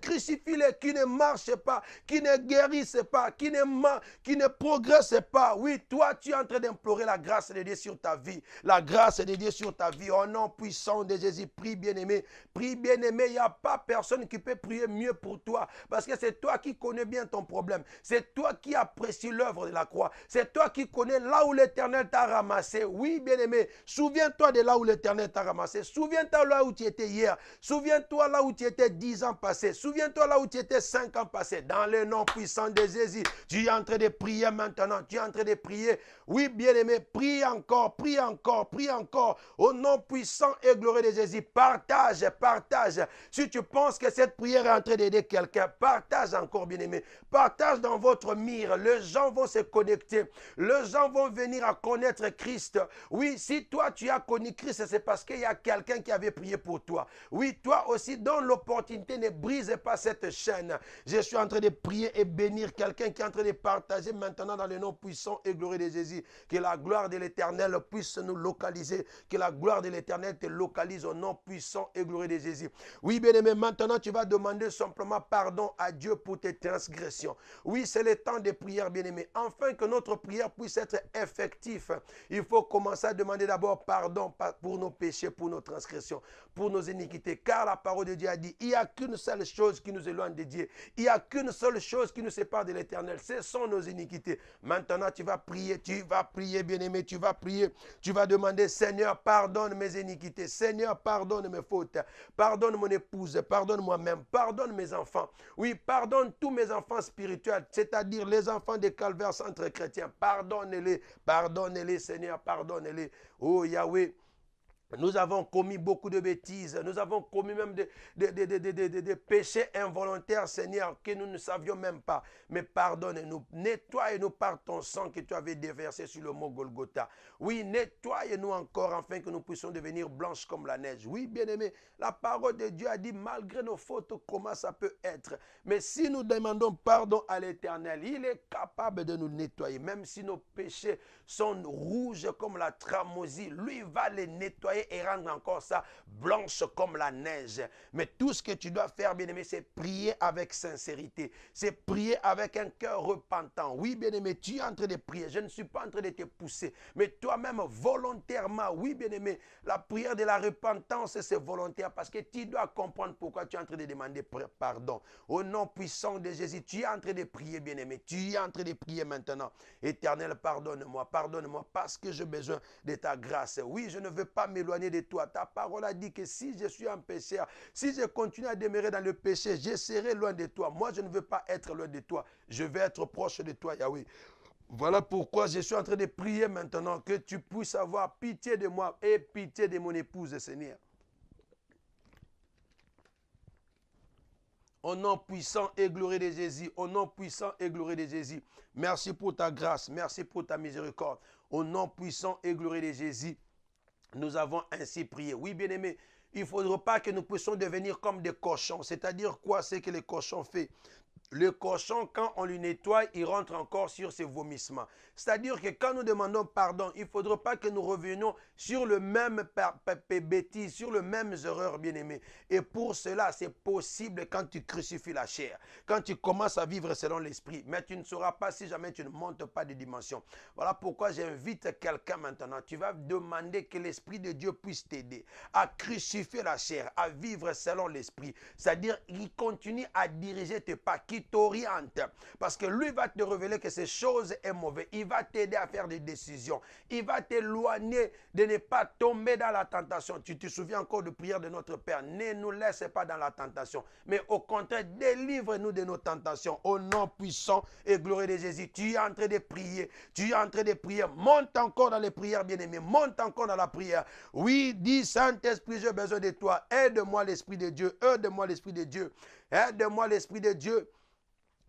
qui ne marche pas, qui ne guérisse pas, qui ne progresse pas. Oui, toi, tu es en train d'implorer la grâce de Dieu sur ta vie. La grâce de Dieu sur ta vie. Au nom puissant de Jésus, prie, bien-aimé. Prie, bien-aimé. Il n'y a pas personne qui peut prier mieux pour toi. Parce que c'est toi qui connais bien ton problème. C'est toi qui apprécies l'œuvre de la croix. C'est toi qui connais là où l'Éternel t'a ramassé. Oui, bien-aimé, souviens-toi de là où l'Éternel t'a ramassé. Souviens-toi là où tu étais hier. Souviens-toi là où tu étais 10 ans passés. Souviens-toi là où tu étais 5 ans passés. Dans le nom puissant de Jésus, tu es en train de prier maintenant. Tu es en train de prier. Oui, bien-aimé, prie encore, prie encore, prie encore. Au nom puissant et glorieux de Jésus, partage, partage. Si tu penses que cette prière est en train d'aider quelqu'un, partage encore, bien-aimé. Partage dans votre mire. Les gens vont se connecter. Les gens vont venir à connaître Christ. Oui, si toi tu as connu Christ, c'est parce qu'il y a quelqu'un qui avait prié pour toi. Oui, toi aussi, donne l'opportunité, ne brise pas cette chaîne. Je suis en train de prier et bénir quelqu'un qui est en train de partager maintenant dans le nom puissant et glorieux de Jésus. Que la gloire de l'Éternel puisse nous localiser. Que la gloire de l'Éternel te localise au nom puissant et glorieux de Jésus. Oui, bien-aimé, maintenant tu vas demander simplement pardon à Dieu pour tes transgressions. Oui, c'est le temps de prière, bien-aimé. Afin que notre prière puisse être effectif, il faut commencer à demander d'abord pardon pour nos péchés, pour nos transgressions, pour nos iniquités. Car la parole de Dieu a dit, il n'y a qu'une seule chose qui nous éloigne de Dieu. Il n'y a qu'une seule chose qui nous sépare de l'Éternel. Ce sont nos iniquités. Maintenant, tu vas prier, bien-aimé, tu vas prier. Tu vas demander, Seigneur, pardonne mes iniquités. Seigneur, pardonne mes fautes. Pardonne mon épouse. Pardonne moi-même. Pardonne mes enfants. Oui, pardonne tous mes enfants spirituels, c'est-à-dire les enfants des Calvaire Centre Chrétien. Pardonne-les. Pardonne-les, Seigneur, pardonne-les. Oh Yahweh, nous avons commis beaucoup de bêtises. Nous avons commis même des péchés involontaires, Seigneur, que nous ne savions même pas. Mais pardonne-nous. Nettoie-nous par ton sang que tu avais déversé sur le mont Golgotha. Oui, nettoie-nous encore afin que nous puissions devenir blanches comme la neige. Oui, bien-aimé, la parole de Dieu a dit, malgré nos fautes, comment ça peut être. Mais si nous demandons pardon à l'Éternel, il est capable de nous nettoyer. Même si nos péchés sont rouges comme la tramosie, lui va les nettoyer et rendre encore ça blanche comme la neige. Mais tout ce que tu dois faire, bien-aimé, c'est prier avec sincérité. C'est prier avec un cœur repentant. Oui, bien-aimé, tu es en train de prier. Je ne suis pas en train de te pousser. Mais toi-même, volontairement, oui, bien-aimé, la prière de la repentance, c'est volontaire parce que tu dois comprendre pourquoi tu es en train de demander pardon. Au nom puissant de Jésus, tu es en train de prier, bien-aimé. Tu es en train de prier maintenant. Éternel, pardonne-moi. Pardonne-moi parce que j'ai besoin de ta grâce. Oui, je ne veux pas m'éloigner de toi. Ta parole a dit que si je suis un pécheur, si je continue à demeurer dans le péché, je serai loin de toi. Moi, je ne veux pas être loin de toi. Je veux être proche de toi, Yahweh. Voilà pourquoi je suis en train de prier maintenant que tu puisses avoir pitié de moi et pitié de mon épouse, Seigneur. Au nom puissant et glorieux de Jésus, au nom puissant et glorieux de Jésus, merci pour ta grâce, merci pour ta miséricorde. Au nom puissant et glorieux de Jésus, nous avons ainsi prié. Oui, bien-aimé, il ne faudra pas que nous puissions devenir comme des cochons. C'est-à-dire quoi, c'est que les cochons font? Le cochon, quand on lui nettoie, il rentre encore sur ses vomissements. C'est-à-dire que quand nous demandons pardon, il ne faudra pas que nous revenions sur le même bêtise, sur le même erreur, bien-aimé. Et pour cela, c'est possible quand tu crucifies la chair, quand tu commences à vivre selon l'esprit. Mais tu ne sauras pas si jamais tu ne montes pas de dimension. Voilà pourquoi j'invite quelqu'un maintenant. Tu vas demander que l'Esprit de Dieu puisse t'aider à crucifier la chair, à vivre selon l'esprit. C'est-à-dire, il continue à diriger tes pas, qui t'oriente. Parce que lui va te révéler que ces choses est mauvais. Il va t'aider à faire des décisions. Il va t'éloigner de ne pas tomber dans la tentation. Tu te souviens encore de prière de notre Père. Ne nous laisse pas dans la tentation. Mais au contraire, délivre-nous de nos tentations. Au nom puissant et glorieux de Jésus. Tu es en train de prier. Tu es en train de prier. Monte encore dans les prières, bien-aimés. Monte encore dans la prière. Oui, dis Saint-Esprit, j'ai besoin de toi. Aide-moi l'Esprit de Dieu. Aide-moi l'Esprit de Dieu. Aide-moi l'Esprit de Dieu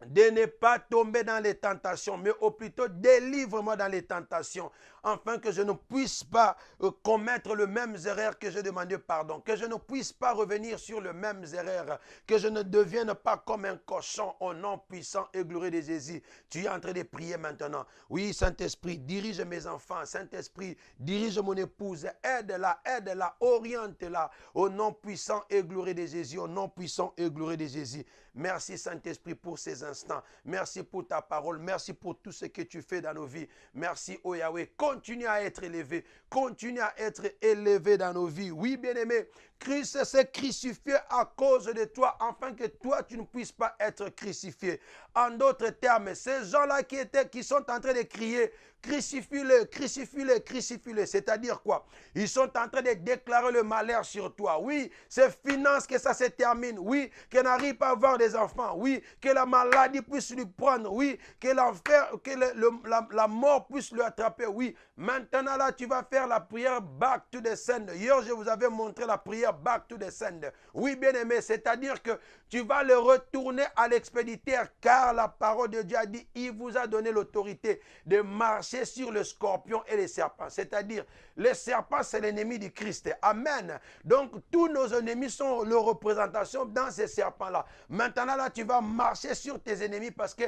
de ne pas tomber dans les tentations, mais au plutôt délivre-moi dans les tentations, afin que je ne puisse pas commettre le même erreur que j'ai demandé pardon, que je ne puisse pas revenir sur le même erreur, que je ne devienne pas comme un cochon au nom puissant et glorieux de Jésus. Tu es en train de prier maintenant. Oui, Saint-Esprit, dirige mes enfants. Saint-Esprit, dirige mon épouse. Aide-la, aide-la, oriente-la au nom puissant et glorieux de Jésus, au nom puissant et glorieux de Jésus. Merci Saint-Esprit pour ces instants. Merci pour ta parole. Merci pour tout ce que tu fais dans nos vies. Merci, oh Yahweh. Continue à être élevé. Continue à être élevé dans nos vies. Oui, bien-aimé, Christ s'est crucifié à cause de toi, afin que toi, tu ne puisses pas être crucifié. En d'autres termes, ces gens-là qui sont en train de crier, crucifie-le, crucifie-le, crucifie-le. C'est-à-dire quoi? Ils sont en train de déclarer le malheur sur toi. Oui, c'est finance que ça se termine. Oui, qu'elle n'arrive pas à avoir des enfants. Oui, que la maladie puisse lui prendre. Oui, que l'enfer, que la mort puisse lui attraper. Oui, maintenant là, tu vas faire la prière back to the sender. Hier, je vous avais montré la prière back to the sender. Oui, bien aimé, c'est-à-dire que tu vas le retourner à l'expéditeur, car la parole de Dieu a dit, il vous a donné l'autorité de marcher sur le scorpion et les serpents. C'est-à-dire, le serpent, c'est l'ennemi du Christ. Amen. Donc, tous nos ennemis sont leur représentation dans ces serpents-là. Maintenant, là, tu vas marcher sur tes ennemis parce que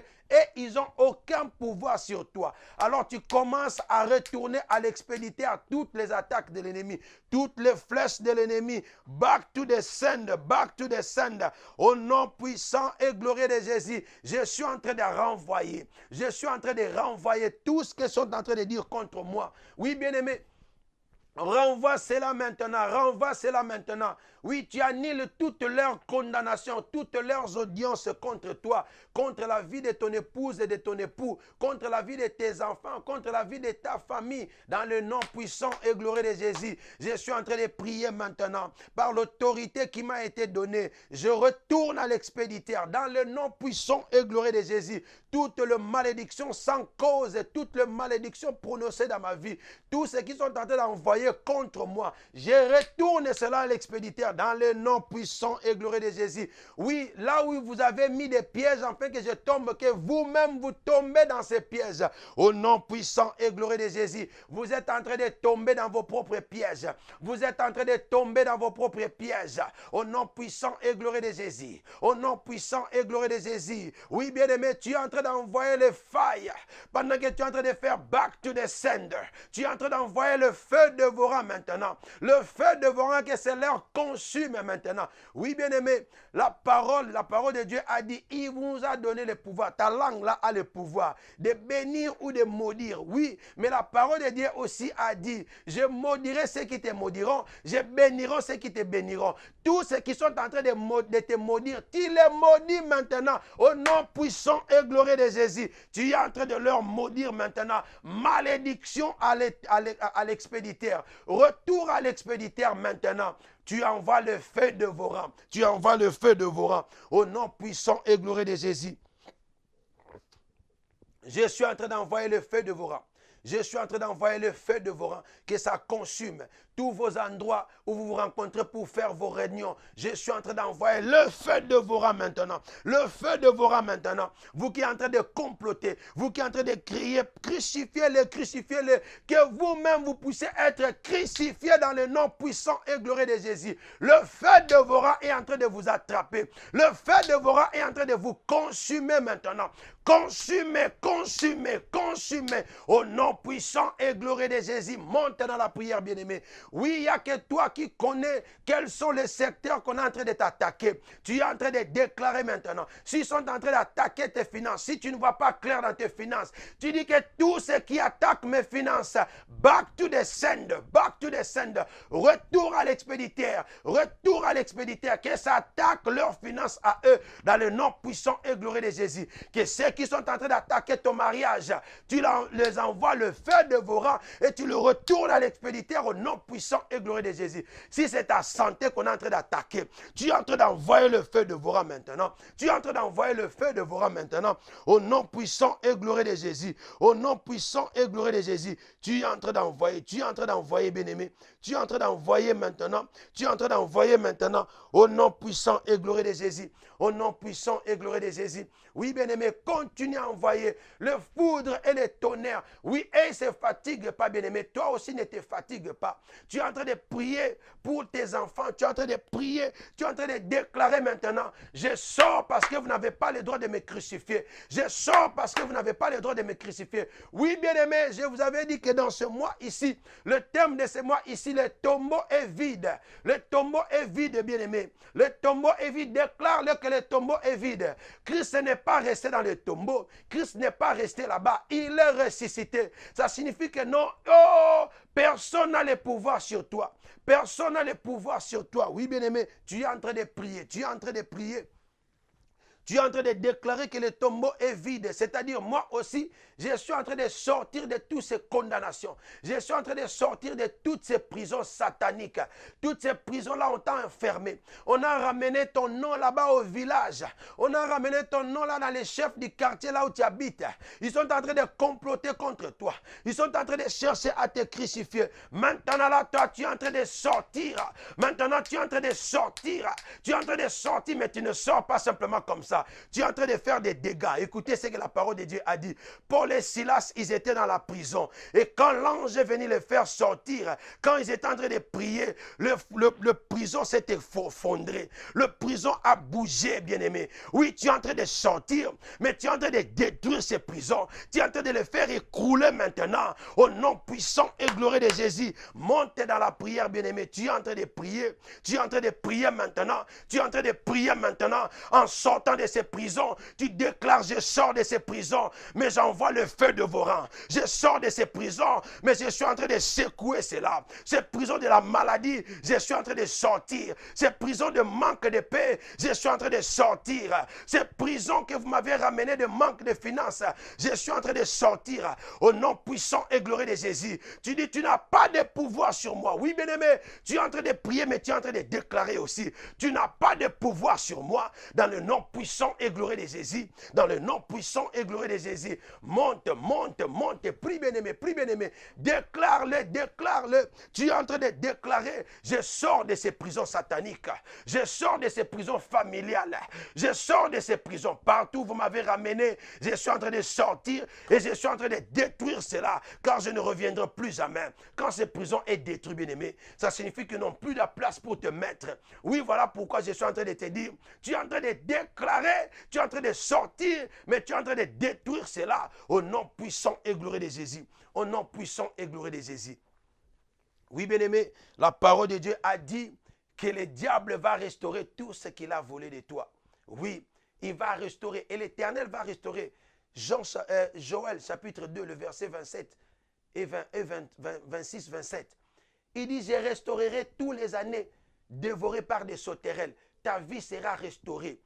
ils n'ont aucun pouvoir sur toi. Alors, tu commences à retourner à l'expéditeur toutes les attaques de l'ennemi, toutes les flèches de l'ennemi. Back to the sender, back to the sender. Au nom puissant et glorieux de Jésus, je suis en train de renvoyer. Je suis en train de renvoyer tout ce qu'ils sont en train de dire contre moi. Oui, bien-aimé. Renvoie cela maintenant, renvoie cela maintenant. Oui, tu annules toutes leurs condamnations, toutes leurs audiences contre toi, contre la vie de ton épouse et de ton époux, contre la vie de tes enfants, contre la vie de ta famille, dans le nom puissant et glorieux de Jésus. Je suis en train de prier maintenant, par l'autorité qui m'a été donnée. Je retourne à l'expéditeur, dans le nom puissant et glorieux de Jésus. Toutes les malédictions sans cause, toutes les malédictions prononcées dans ma vie, tous ceux qui sont en train d'envoyer contre moi, je retourne cela à l'expéditeur dans le nom puissant et glorieux de Jésus. Oui, là où vous avez mis des pièges afin que je tombe, que vous-même vous tombez dans ces pièges. Au nom puissant et glorieux de Jésus, vous êtes en train de tomber dans vos propres pièges. Vous êtes en train de tomber dans vos propres pièges. Au nom puissant et glorieux de Jésus. Au nom puissant et glorieux de Jésus. Oui, bien-aimé, tu es en train d'envoyer le fire pendant que tu es en train de faire back to the sender. Tu es en train d'envoyer le feu dévorant maintenant. Le feu dévorant que c'est leur consume maintenant. Oui, bien-aimé, la parole de Dieu a dit, il vous a donné le pouvoir. Ta langue là a le pouvoir de bénir ou de maudire. Oui, mais la parole de Dieu aussi a dit, je maudirai ceux qui te maudiront, je bénirai ceux qui te béniront. Tous ceux qui sont en train de te maudire, tu les maudis maintenant au nom puissant et glorieux de Jésus. Tu es en train de leur maudire maintenant. Malédiction à l'expéditeur. Retour à l'expéditeur maintenant. Tu envoies le feu dévorant. Tu envoies le feu dévorant au nom puissant et glorieux de Jésus. Je suis en train d'envoyer le feu dévorant. Je suis en train d'envoyer le feu dévorant, que ça consume tous vos endroits où vous vous rencontrez pour faire vos réunions. Je suis en train d'envoyer le feu dévorant maintenant. Le feu dévorant maintenant. Vous qui êtes en train de comploter, vous qui êtes en train de crier, crucifiez-le, crucifiez-le, que vous-même vous puissiez être crucifiés dans le nom puissant et glorieux de Jésus. Le feu dévorant est en train de vous attraper. Le feu dévorant est en train de vous consumer maintenant. Consumez, consumez, consumez. Au nom puissant et glorieux de Jésus, monte dans la prière, bien-aimé. Oui, il n'y a que toi qui connais quels sont les secteurs qu'on est en train de t'attaquer. Tu es en train de déclarer maintenant. S'ils sont en train d'attaquer tes finances, si tu ne vois pas clair dans tes finances, tu dis que tout ce qui attaque mes finances, back to the sender, back to the sender, retour à l'expéditeur, retour à l'expéditeur, que ça attaque leurs finances à eux, dans le nom puissant et glorieux de Jésus. Que ceux qui sont en train d'attaquer ton mariage, tu les envoies le feu dévorant et tu le retournes à l'expéditeur au nom puissant et glorieux de Jésus. Si c'est ta santé qu'on est en train d'attaquer, tu es en train d'envoyer le feu dévorant maintenant. Tu es en train d'envoyer le feu dévorant maintenant au nom puissant et glorieux de Jésus. Au nom puissant et glorieux de Jésus. Tu es en train d'envoyer, bien-aimé. Tu es en train d'envoyer maintenant. Tu es en train d'envoyer maintenant au nom puissant et glorieux de Jésus. Au nom puissant et glorieux de Jésus. Oui, bien-aimé, continue à envoyer le foudre et le tonnerre. Oui, et ne se fatigue pas, bien-aimé. Toi aussi, ne te fatigue pas. Tu es en train de prier pour tes enfants. Tu es en train de prier. Tu es en train de déclarer maintenant. Je sors parce que vous n'avez pas le droit de me crucifier. Je sors parce que vous n'avez pas le droit de me crucifier. Oui, bien-aimé, je vous avais dit que dans ce mois ici, le thème de ce mois ici, le tombeau est vide. Le tombeau est vide, bien-aimé. Le tombeau est vide. Déclare-le que le tombeau est vide. Christ n'est pas resté dans le tombeau. Christ n'est pas resté là-bas. Il est ressuscité. Ça signifie que non, personne n'a le pouvoir sur toi. Personne n'a le pouvoir sur toi. Oui, bien-aimé, tu es en train de prier. Tu es en train de prier. Tu es en train de déclarer que le tombeau est vide. C'est-à-dire, moi aussi, je suis en train de sortir de toutes ces condamnations. Je suis en train de sortir de toutes ces prisons sataniques. Toutes ces prisons-là, on t'a enfermé. On a ramené ton nom là-bas au village. On a ramené ton nom là dans les chefs du quartier là où tu habites. Ils sont en train de comploter contre toi. Ils sont en train de chercher à te crucifier. Maintenant là, toi, tu es en train de sortir. Maintenant, tu es en train de sortir. Tu es en train de sortir, mais tu ne sors pas simplement comme ça. Tu es en train de faire des dégâts. Écoutez ce que la parole de Dieu a dit. Paul et Silas, ils étaient dans la prison. Et quand l'ange est venu les faire sortir, quand ils étaient en train de prier, le prison s'est effondré. Le prison a bougé, bien-aimé. Oui, tu es en train de sortir, mais tu es en train de détruire ces prisons. Tu es en train de les faire écrouler maintenant. Au nom puissant et glorieux de Jésus, monte dans la prière, bien-aimé. Tu es en train de prier. Tu es en train de prier maintenant. Tu es en train de prier maintenant en sortant de ces prisons. Tu déclares, je sors de ces prisons, mais j'envoie le feu dévorant. Je sors de ces prisons, mais je suis en train de secouer cela. Ces prisons de la maladie, je suis en train de sortir. Ces prisons de manque de paix, je suis en train de sortir. Ces prisons que vous m'avez ramenées de manque de finances, je suis en train de sortir. Au nom puissant et glorieux de Jésus. Tu dis, tu n'as pas de pouvoir sur moi. Oui, bien-aimé, tu es en train de prier, mais tu es en train de déclarer aussi. Tu n'as pas de pouvoir sur moi. Dans le nom puissant et glorieux de Jésus. Dans le nom puissant et glorieux de Jésus. Monte, monte, monte. Prie, bien-aimé, prie, bien-aimé. Déclare-le, déclare-le. Tu es en train de déclarer, je sors de ces prisons sataniques. Je sors de ces prisons familiales. Je sors de ces prisons. Partout où vous m'avez ramené, je suis en train de sortir et je suis en train de détruire cela, car je ne reviendrai plus jamais. Quand ces prisons est détruite, bien-aimé, ça signifie qu'ils n'ont plus de place pour te mettre. Oui, voilà pourquoi je suis en train de te dire, tu es en train de déclarer, tu es en train de sortir, mais tu es en train de détruire cela au nom puissant et glorieux de Jésus. Au nom puissant et glorieux de Jésus. Oui, bien-aimé, la parole de Dieu a dit que le diable va restaurer tout ce qu'il a volé de toi. Oui, il va restaurer et l'Éternel va restaurer. Joël chapitre 2, le verset 27 et 26, 27. Il dit, je restaurerai tous les années dévorées par des sauterelles. Ta vie sera restaurée.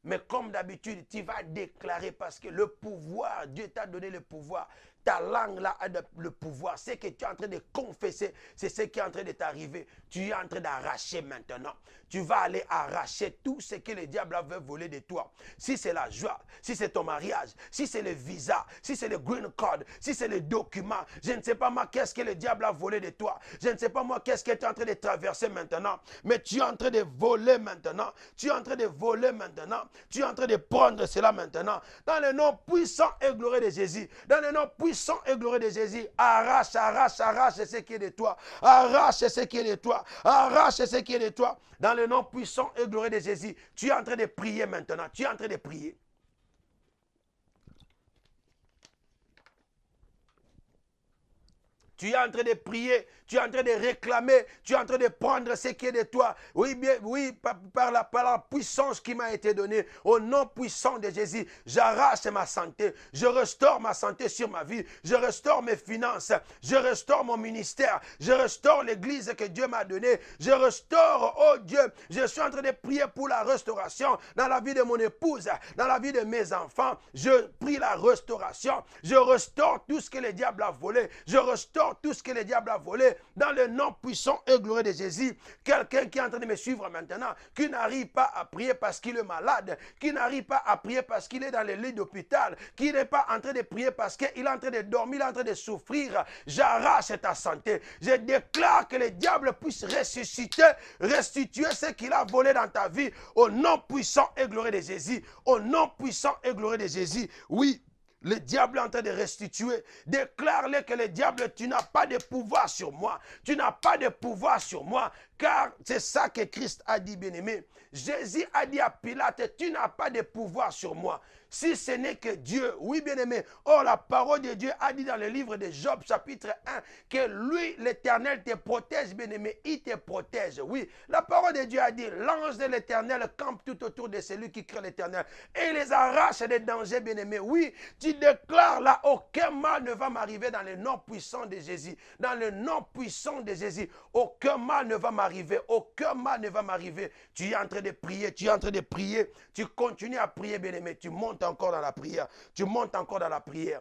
Mais comme d'habitude, tu vas déclarer parce que le pouvoir, Dieu t'a donné le pouvoir. Ta langue là a le pouvoir. Ce que tu es en train de confesser, c'est ce qui est en train de t'arriver. Tu es en train d'arracher maintenant. Tu vas aller arracher tout ce que le diable veut voler de toi. Si c'est la joie, si c'est ton mariage, si c'est le visa, si c'est le green card, si c'est le document, je ne sais pas moi qu'est-ce que le diable a volé de toi. Je ne sais pas moi qu'est-ce que tu es en train de traverser maintenant. Mais tu es en train de voler maintenant. Tu es en train de voler maintenant. Tu es en train de prendre cela maintenant. Dans le nom puissant et glorieux de Jésus. Dans le nom puissant et glorieux de Jésus. Arrache, arrache, arrache ce qui est de toi. Arrache ce qui est de toi. Arrache ce qui est de toi. Dans le nom puissant et glorieux de Jésus. Tu es en train de prier maintenant. Tu es en train de prier. Tu es en train de prier, tu es en train de réclamer, tu es en train de prendre ce qui est de toi. Oui, bien, oui, par la puissance qui m'a été donnée, au nom puissant de Jésus, j'arrache ma santé, je restaure ma santé sur ma vie, je restaure mes finances, je restaure mon ministère, je restaure l'église que Dieu m'a donnée, je restaure, oh Dieu, je suis en train de prier pour la restauration dans la vie de mon épouse, dans la vie de mes enfants. Je prie la restauration, je restaure tout ce que le diable a volé, je restaure tout ce que le diable a volé dans le nom puissant et glorieux de Jésus. Quelqu'un qui est en train de me suivre maintenant, qui n'arrive pas à prier parce qu'il est malade, qui n'arrive pas à prier parce qu'il est dans le lit d'hôpital, qui n'est pas en train de prier parce qu'il est en train de dormir, il est en train de souffrir, j'arrache ta santé. Je déclare que le diable puisse ressusciter, restituer ce qu'il a volé dans ta vie au nom puissant et glorieux de Jésus. Au nom puissant et glorieux de Jésus. Oui. Le diable est en train de restituer. Déclare-le que le diable, tu n'as pas de pouvoir sur moi. Tu n'as pas de pouvoir sur moi. Car c'est ça que Christ a dit, bien-aimé. Jésus a dit à Pilate, tu n'as pas de pouvoir sur moi. Si ce n'est que Dieu, oui bien-aimé. Or, la parole de Dieu a dit dans le livre de Job, chapitre 1, que lui, l'Éternel, te protège, bien-aimé. Il te protège, oui. La parole de Dieu a dit, l'ange de l'Éternel campe tout autour de celui qui craint l'Éternel. Et les arrache des dangers, bien-aimé. Oui, tu déclares là, aucun mal ne va m'arriver dans le nom puissant de Jésus. Dans le nom puissant de Jésus, aucun mal ne va m'arriver. Aucun mal ne va m'arriver. Tu es en train de prier, tu es en train de prier. Tu continues à prier, bien-aimé. Tu montes encore dans la prière. Tu montes encore dans la prière.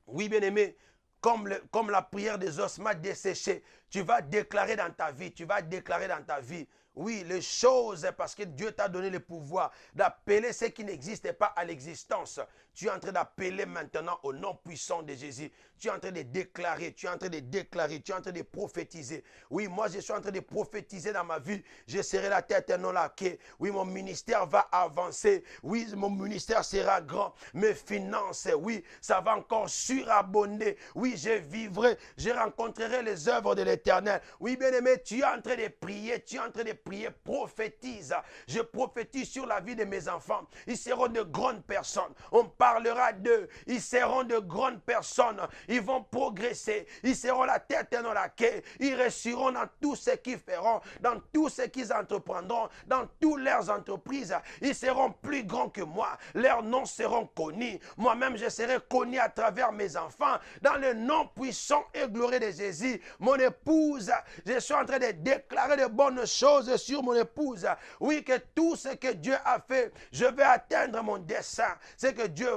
Oui, bien-aimé, comme la prière des ossements desséchés, tu vas déclarer dans ta vie, tu vas déclarer dans ta vie. Oui, les choses, parce que Dieu t'a donné le pouvoir d'appeler ce qui n'existait pas à l'existence. Tu es en train d'appeler maintenant au nom puissant de Jésus. Tu es en train de déclarer, tu es en train de déclarer, tu es en train de prophétiser. Oui, moi je suis en train de prophétiser dans ma vie. Je serai la tête et non la queue. Oui, mon ministère va avancer. Oui, mon ministère sera grand. Mes finances, oui, ça va encore surabonder. Oui, je vivrai, je rencontrerai les œuvres de l'Éternel. Oui, bien-aimé, tu es en train de prier, tu es en train de prier, prophétise. Je prophétise sur la vie de mes enfants. Ils seront de grandes personnes. On parlera d'eux. Ils seront de grandes personnes. Ils vont progresser. Ils seront la tête et non la queue. Ils réussiront dans tout ce qu'ils feront, dans tout ce qu'ils entreprendront, dans toutes leurs entreprises. Ils seront plus grands que moi. Leurs noms seront connus. Moi-même, je serai connu à travers mes enfants. Dans le nom puissant et glorieux de Jésus, mon épouse, je suis en train de déclarer de bonnes choses sur mon épouse. Oui, que tout ce que Dieu a fait, je vais atteindre mon dessein. Ce que Dieu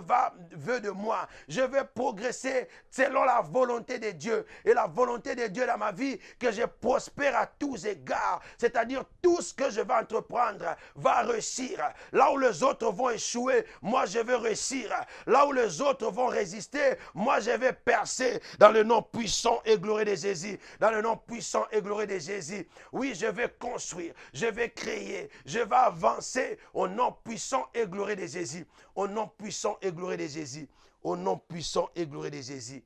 veut de moi. Je vais progresser selon la volonté de Dieu. Et la volonté de Dieu dans ma vie, que je prospère à tous égards. C'est-à-dire tout ce que je vais entreprendre va réussir. Là où les autres vont échouer, moi je vais réussir. Là où les autres vont résister, moi je vais percer. Dans le nom puissant et glorieux de Jésus. Dans le nom puissant et glorieux de Jésus. Oui, je vais construire, je vais créer, je vais avancer au nom puissant et glorieux de Jésus. Au nom puissant et glorieux de Jésus. Au nom puissant et glorieux de Jésus.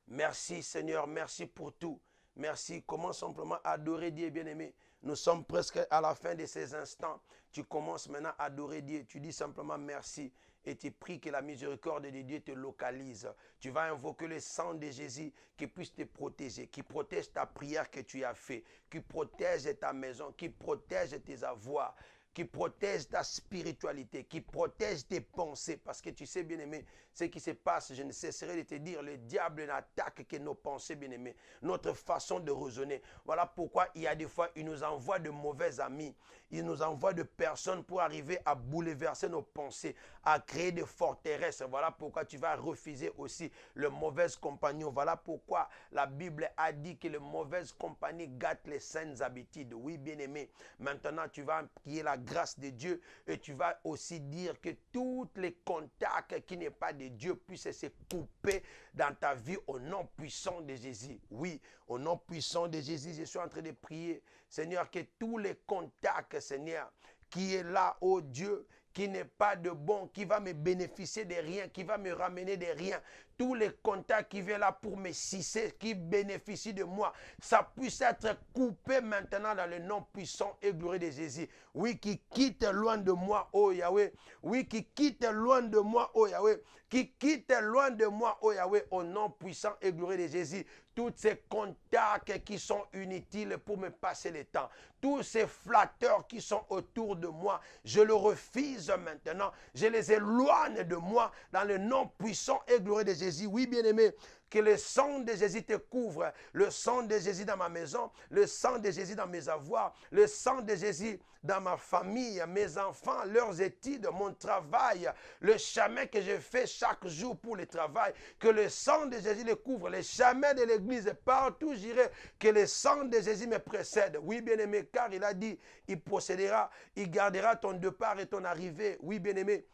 Merci Seigneur, merci pour tout. Merci. Commence simplement à adorer Dieu, bien-aimé. Nous sommes presque à la fin de ces instants. Tu commences maintenant à adorer Dieu. Tu dis simplement merci. Et tu pries que la miséricorde de Dieu te localise. Tu vas invoquer le sang de Jésus qui puisse te protéger, qui protège ta prière que tu as faite, qui protège ta maison, qui protège tes avoirs, qui protège ta spiritualité, qui protège tes pensées. Parce que tu sais, bien-aimé, ce qui se passe, je ne cesserai de te dire, le diable n'attaque que nos pensées, bien-aimé, notre façon de raisonner. Voilà pourquoi il y a des fois, il nous envoie de mauvais amis, il nous envoie de personnes pour arriver à bouleverser nos pensées, à créer des forteresses. Voilà pourquoi tu vas refuser aussi le mauvais compagnon. Voilà pourquoi la Bible a dit que le mauvaises compagnie gâte les saines habitudes. Oui, bien-aimé, maintenant tu vas prier la grâce de Dieu et tu vas aussi dire que tous les contacts qui n'est pas de Dieu puissent se couper dans ta vie au nom puissant de Jésus. Oui, au nom puissant de Jésus, je suis en train de prier, Seigneur, que tous les contacts, Seigneur, qui est là, oh Dieu, qui n'est pas de bon, qui va me bénéficier de rien, qui va me ramener de rien, tous les contacts qui viennent là pour me sucer, qui bénéficient de moi, ça puisse être coupé maintenant dans le nom puissant et glorieux de Jésus. Oui, qui quitte loin de moi, oh Yahweh. Oui, qui quitte loin de moi, oh Yahweh. Qui quitte loin de moi, oh Yahweh, au nom puissant et glorieux de Jésus. Tous ces contacts qui sont inutiles pour me passer le temps, tous ces flatteurs qui sont autour de moi, je le refuse maintenant. Je les éloigne de moi dans le nom puissant et glorieux de Jésus. Oui, bien-aimé, que le sang de Jésus te couvre, le sang de Jésus dans ma maison, le sang de Jésus dans mes avoirs, le sang de Jésus dans ma famille, mes enfants, leurs études, mon travail, le chemin que je fais chaque jour pour le travail, que le sang de Jésus les couvre, les chemins de l'église, partout j'irai, que le sang de Jésus me précède. Oui, bien-aimé, car il a dit, il possédera, il gardera ton départ et ton arrivée. Oui, bien-aimé.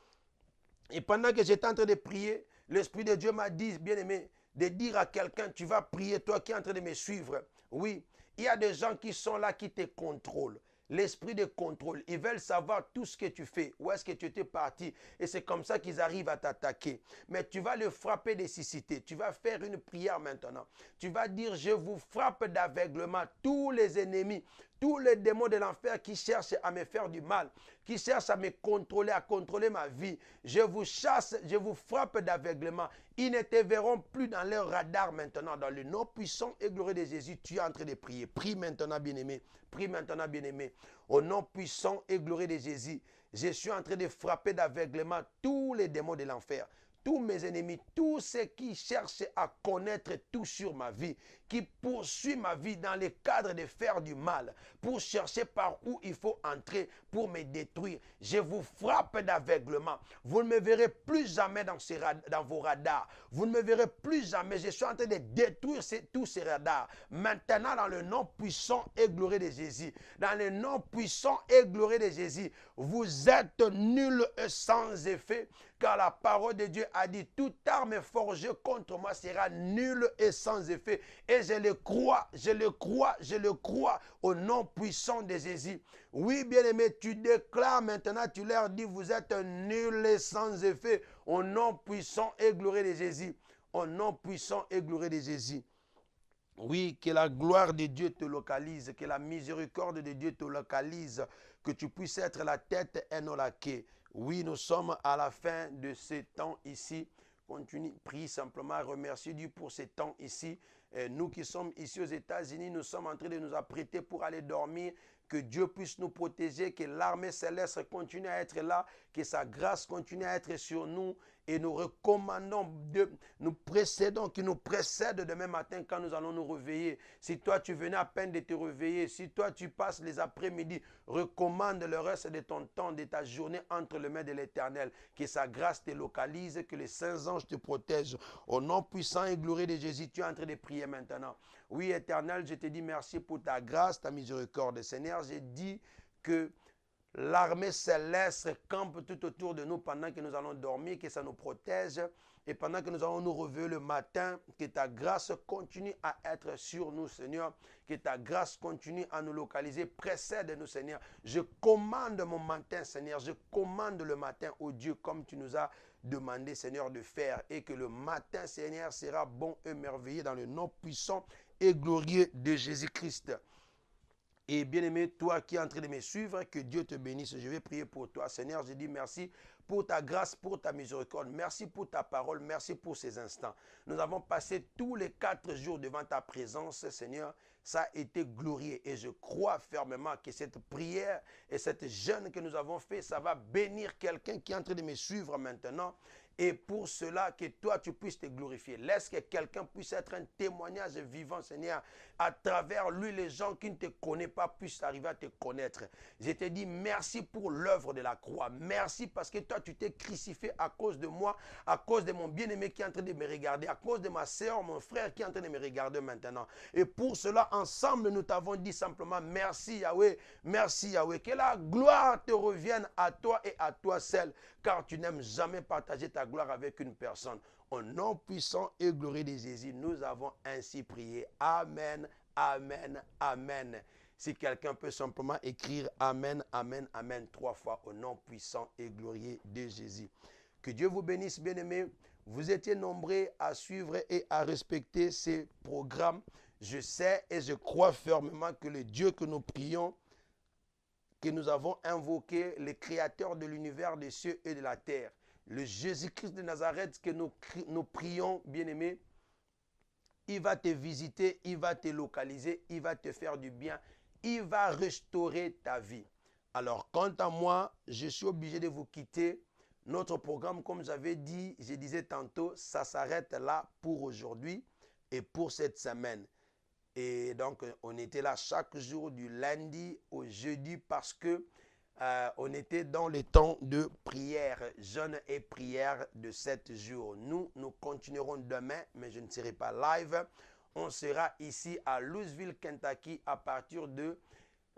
Et pendant que j'étais en train de prier, l'Esprit de Dieu m'a dit, bien-aimé, de dire à quelqu'un, tu vas prier, toi qui es en train de me suivre. Oui, il y a des gens qui sont là, qui te contrôlent. L'esprit de contrôle, ils veulent savoir tout ce que tu fais, où est-ce que tu étais parti, et c'est comme ça qu'ils arrivent à t'attaquer. Mais tu vas le frapper de cécité, tu vas faire une prière maintenant. Tu vas dire, je vous frappe d'aveuglement, tous les ennemis, tous les démons de l'enfer qui cherchent à me faire du mal, qui cherchent à me contrôler, à contrôler ma vie. Je vous chasse, je vous frappe d'aveuglement. Ils ne te verront plus dans leur radar maintenant. Dans le nom puissant et glorieux de Jésus, tu es en train de prier. Prie maintenant, bien-aimé. Prie maintenant, bien-aimé. Au nom puissant et glorieux de Jésus, je suis en train de frapper d'aveuglement tous les démons de l'enfer. Tous mes ennemis, tous ceux qui cherchent à connaître tout sur ma vie, qui poursuivent ma vie dans le cadre de faire du mal, pour chercher par où il faut entrer pour me détruire. Je vous frappe d'aveuglement. Vous ne me verrez plus jamais dans vos radars. Vous ne me verrez plus jamais. Je suis en train de détruire tous ces radars. Maintenant, dans le nom puissant et glorieux de Jésus, dans le nom puissant et glorieux de Jésus, vous êtes nuls et sans effet, car la parole de Dieu a dit, toute arme forgée contre moi sera nulle et sans effet. Et je le crois, je le crois, je le crois au nom puissant de Jésus. Oui, bien-aimé, tu déclares maintenant, tu leur dis, vous êtes nuls et sans effet au nom puissant et glorieux de Jésus. Au nom puissant et glorieux de Jésus. Oui, que la gloire de Dieu te localise, que la miséricorde de Dieu te localise, que tu puisses être la tête et non la queue. Oui, nous sommes à la fin de ce temps ici. Continue, prie simplement, remercie Dieu pour ce temps ici. Et nous qui sommes ici aux États-Unis, nous sommes en train de nous apprêter pour aller dormir. Que Dieu puisse nous protéger, que l'armée céleste continue à être là, que sa grâce continue à être sur nous. Et nous recommandons, nous précédons, qu'il nous précède demain matin quand nous allons nous réveiller. Si toi tu venais à peine de te réveiller, si toi tu passes les après-midi, recommande le reste de ton temps, de ta journée entre les mains de l'Éternel. Que sa grâce te localise, que les saints anges te protègent. Au nom puissant et glorieux de Jésus, tu es en train de prier maintenant. Oui, Éternel, je te dis merci pour ta grâce, ta miséricorde. Seigneur, j'ai dit que l'armée céleste campe tout autour de nous pendant que nous allons dormir, que ça nous protège. Et pendant que nous allons nous réveiller le matin, que ta grâce continue à être sur nous, Seigneur. Que ta grâce continue à nous localiser. Précède-nous, Seigneur. Je commande mon matin, Seigneur. Je commande le matin au Dieu comme tu nous as demandé, Seigneur, de faire. Et que le matin, Seigneur, sera bon et merveilleux dans le nom puissant et glorieux de Jésus-Christ. Et bien-aimé, toi qui es en train de me suivre, que Dieu te bénisse. Je vais prier pour toi. Seigneur, je dis merci pour ta grâce, pour ta miséricorde. Merci pour ta parole. Merci pour ces instants. Nous avons passé tous les 4 jours devant ta présence, Seigneur. Ça a été glorieux. Et je crois fermement que cette prière et cette jeûne que nous avons fait, ça va bénir quelqu'un qui est en train de me suivre maintenant. Et pour cela, que toi, tu puisses te glorifier. Laisse que quelqu'un puisse être un témoignage vivant, Seigneur. À travers lui, les gens qui ne te connaissent pas puissent arriver à te connaître. Je te dis merci pour l'œuvre de la croix. Merci parce que toi, tu t'es crucifié à cause de moi, à cause de mon bien-aimé qui est en train de me regarder, à cause de ma sœur, mon frère qui est en train de me regarder maintenant. Et pour cela, ensemble, nous t'avons dit simplement merci Yahweh, merci Yahweh. Que la gloire te revienne à toi et à toi seul, car tu n'aimes jamais partager ta gloire avec une personne. Au nom puissant et glorieux de Jésus, nous avons ainsi prié. Amen, amen, amen. Si quelqu'un peut simplement écrire Amen, Amen, Amen 3 fois au nom puissant et glorieux de Jésus. Que Dieu vous bénisse, bien-aimés. Vous étiez nombreux à suivre et à respecter ces programmes. Je sais et je crois fermement que le Dieu que nous prions, que nous avons invoqué, le créateur de l'univers, des cieux et de la terre, le Jésus-Christ de Nazareth que nous prions, bien-aimés, il va te visiter, il va te localiser, il va te faire du bien, il va restaurer ta vie. Alors, quant à moi, je suis obligé de vous quitter. Notre programme, comme j'avais dit, je disais tantôt, ça s'arrête là pour aujourd'hui et pour cette semaine. Et donc, on était là chaque jour du lundi au jeudi parce que on était dans le temps de prière, jeûne et prière de 7 jours. Nous continuerons demain, mais je ne serai pas live. On sera ici à Louisville, Kentucky, à partir de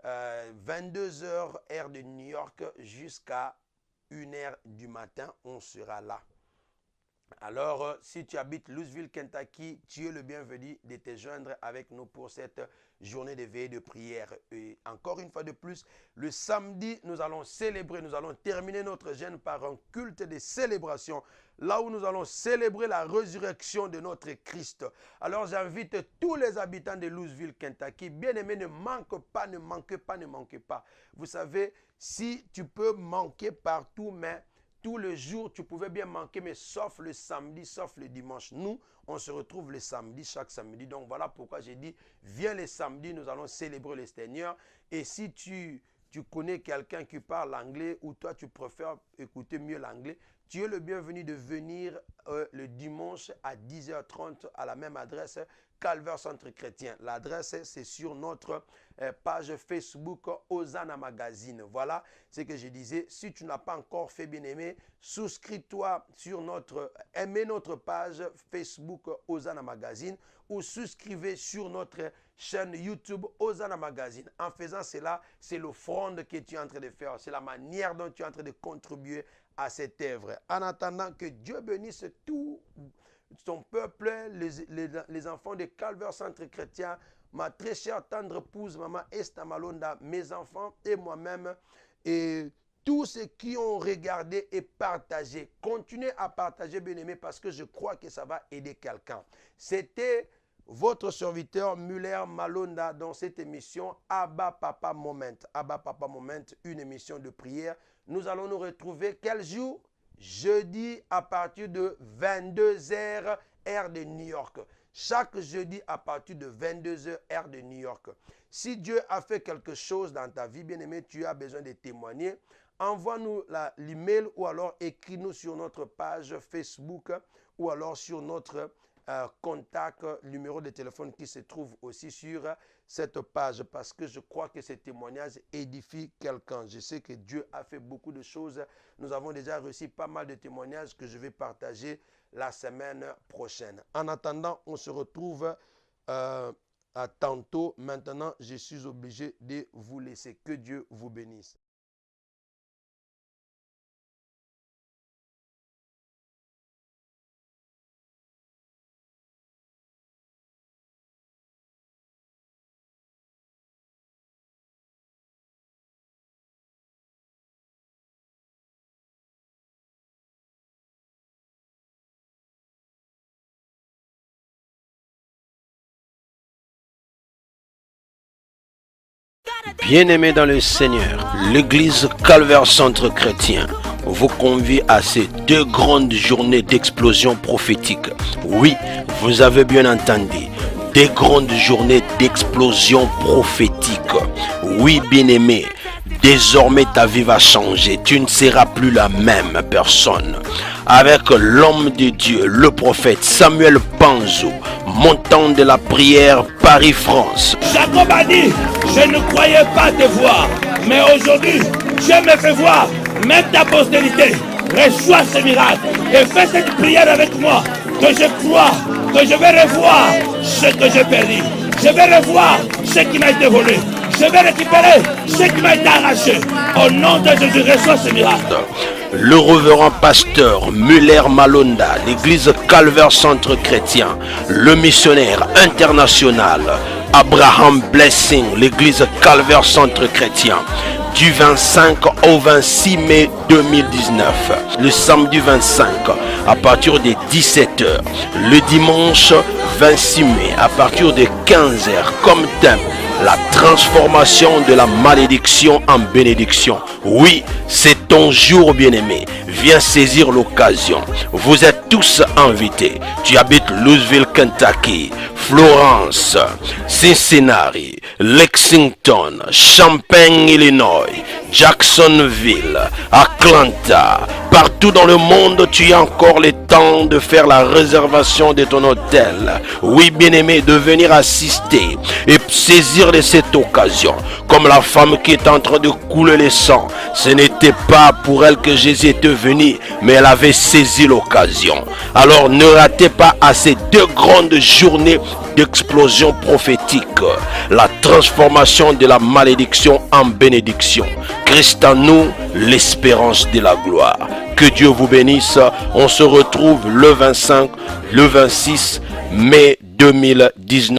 22h, heure de New York, jusqu'à 1h du matin. On sera là. Alors, si tu habites Louisville, Kentucky, tu es le bienvenu de te joindre avec nous pour cette journée de veillée de prière. Et encore une fois de plus, le samedi, nous allons célébrer, nous allons terminer notre jeûne par un culte de célébration, là où nous allons célébrer la résurrection de notre Christ. Alors, j'invite tous les habitants de Louisville, Kentucky, bien-aimés, ne manquez pas, ne manquez pas, ne manquez pas. Vous savez, si tu peux manquer partout, mais tous les jours, tu pouvais bien manquer, mais sauf le samedi, sauf le dimanche. Nous, on se retrouve le samedi, chaque samedi. Donc, voilà pourquoi j'ai dit, viens le samedi, nous allons célébrer le Seigneur. Et si tu connais quelqu'un qui parle anglais ou toi, tu préfères écouter mieux l'anglais, tu es le bienvenu de venir le dimanche à 10h30 à la même adresse, Calvaire Centre Chrétien. L'adresse, c'est sur notre page Facebook Hosanna Magazine. Voilà ce que je disais. Si tu n'as pas encore fait, bien-aimé, souscris-toi sur aimez notre page Facebook Hosanna Magazine ou souscrivez sur notre chaîne YouTube Hosanna Magazine. En faisant cela, c'est l'offrande que tu es en train de faire. C'est la manière dont tu es en train de contribuer à cette œuvre. En attendant que Dieu bénisse tout son peuple, les enfants de Calvaire Centre Chrétien, ma très chère tendre épouse, maman Esther Malonda, mes enfants et moi-même, et tous ceux qui ont regardé et partagé. Continuez à partager, bien-aimés, parce que je crois que ça va aider quelqu'un. C'était votre serviteur Muller Malonda dans cette émission Abba Papa Moment. Abba Papa Moment, une émission de prière. Nous allons nous retrouver quel jour? Jeudi à partir de 22h, heure de New York. Chaque jeudi à partir de 22h, heure de New York. Si Dieu a fait quelque chose dans ta vie, bien-aimé, tu as besoin de témoigner, envoie-nous l'email ou alors écris-nous sur notre page Facebook ou alors sur notre contact, numéro de téléphone qui se trouve aussi sur cette page, parce que je crois que ces témoignages édifient quelqu'un. Je sais que Dieu a fait beaucoup de choses. Nous avons déjà reçu pas mal de témoignages que je vais partager la semaine prochaine. En attendant, on se retrouve à tantôt. Maintenant, je suis obligé de vous laisser. Que Dieu vous bénisse. Bien-aimés dans le Seigneur, l'église Calvaire Centre Chrétien vous convie à ces 2 grandes journées d'explosion prophétique. Oui, vous avez bien entendu, des grandes journées d'explosion prophétique. Oui, bien-aimé, désormais ta vie va changer. Tu ne seras plus la même personne. Avec l'homme de Dieu, le prophète Samuel Panzo, montant de la prière Paris, France. Jacob a dit, je ne croyais pas te voir, mais aujourd'hui, Dieu me fait voir, même ta postérité. Reçois ce miracle et fais cette prière avec moi, que je crois que je vais revoir ce que j'ai perdu. Je vais revoir ce qui m'a été volé. Je vais récupérer ce qui m'a été arraché. Au nom de Jésus, reçois ce miracle. Le révérend pasteur Muller Malonda, l'église Calvaire Centre Chrétien, le missionnaire international Abraham Blessing, l'église Calvaire Centre Chrétien. du 25 au 26 mai 2019. Le samedi 25 à partir de 17h. Le dimanche 26 mai à partir de 15h. Comme thème, la transformation de la malédiction en bénédiction. Oui, c'est ton jour, bien-aimé. Viens saisir l'occasion. Vous êtes tous invités. Tu habites Louisville, Kentucky, Florence, Cincinnati, Lexington, Champaign, Illinois, Jacksonville, Atlanta. Partout dans le monde, tu as encore le temps de faire la réservation de ton hôtel. Oui, bien-aimé, de venir assister et saisir de cette occasion. Comme la femme qui est en train de couler le sang. Ce n'était pas pour elle que Jésus était venu, mais elle avait saisi l'occasion. Alors ne ratez pas à ces 2 grandes journées d'explosion prophétique. La transformation de la malédiction en bénédiction. Christ en nous, l'espérance de la gloire. Que Dieu vous bénisse. On se retrouve le 25, le 26 mai 2019.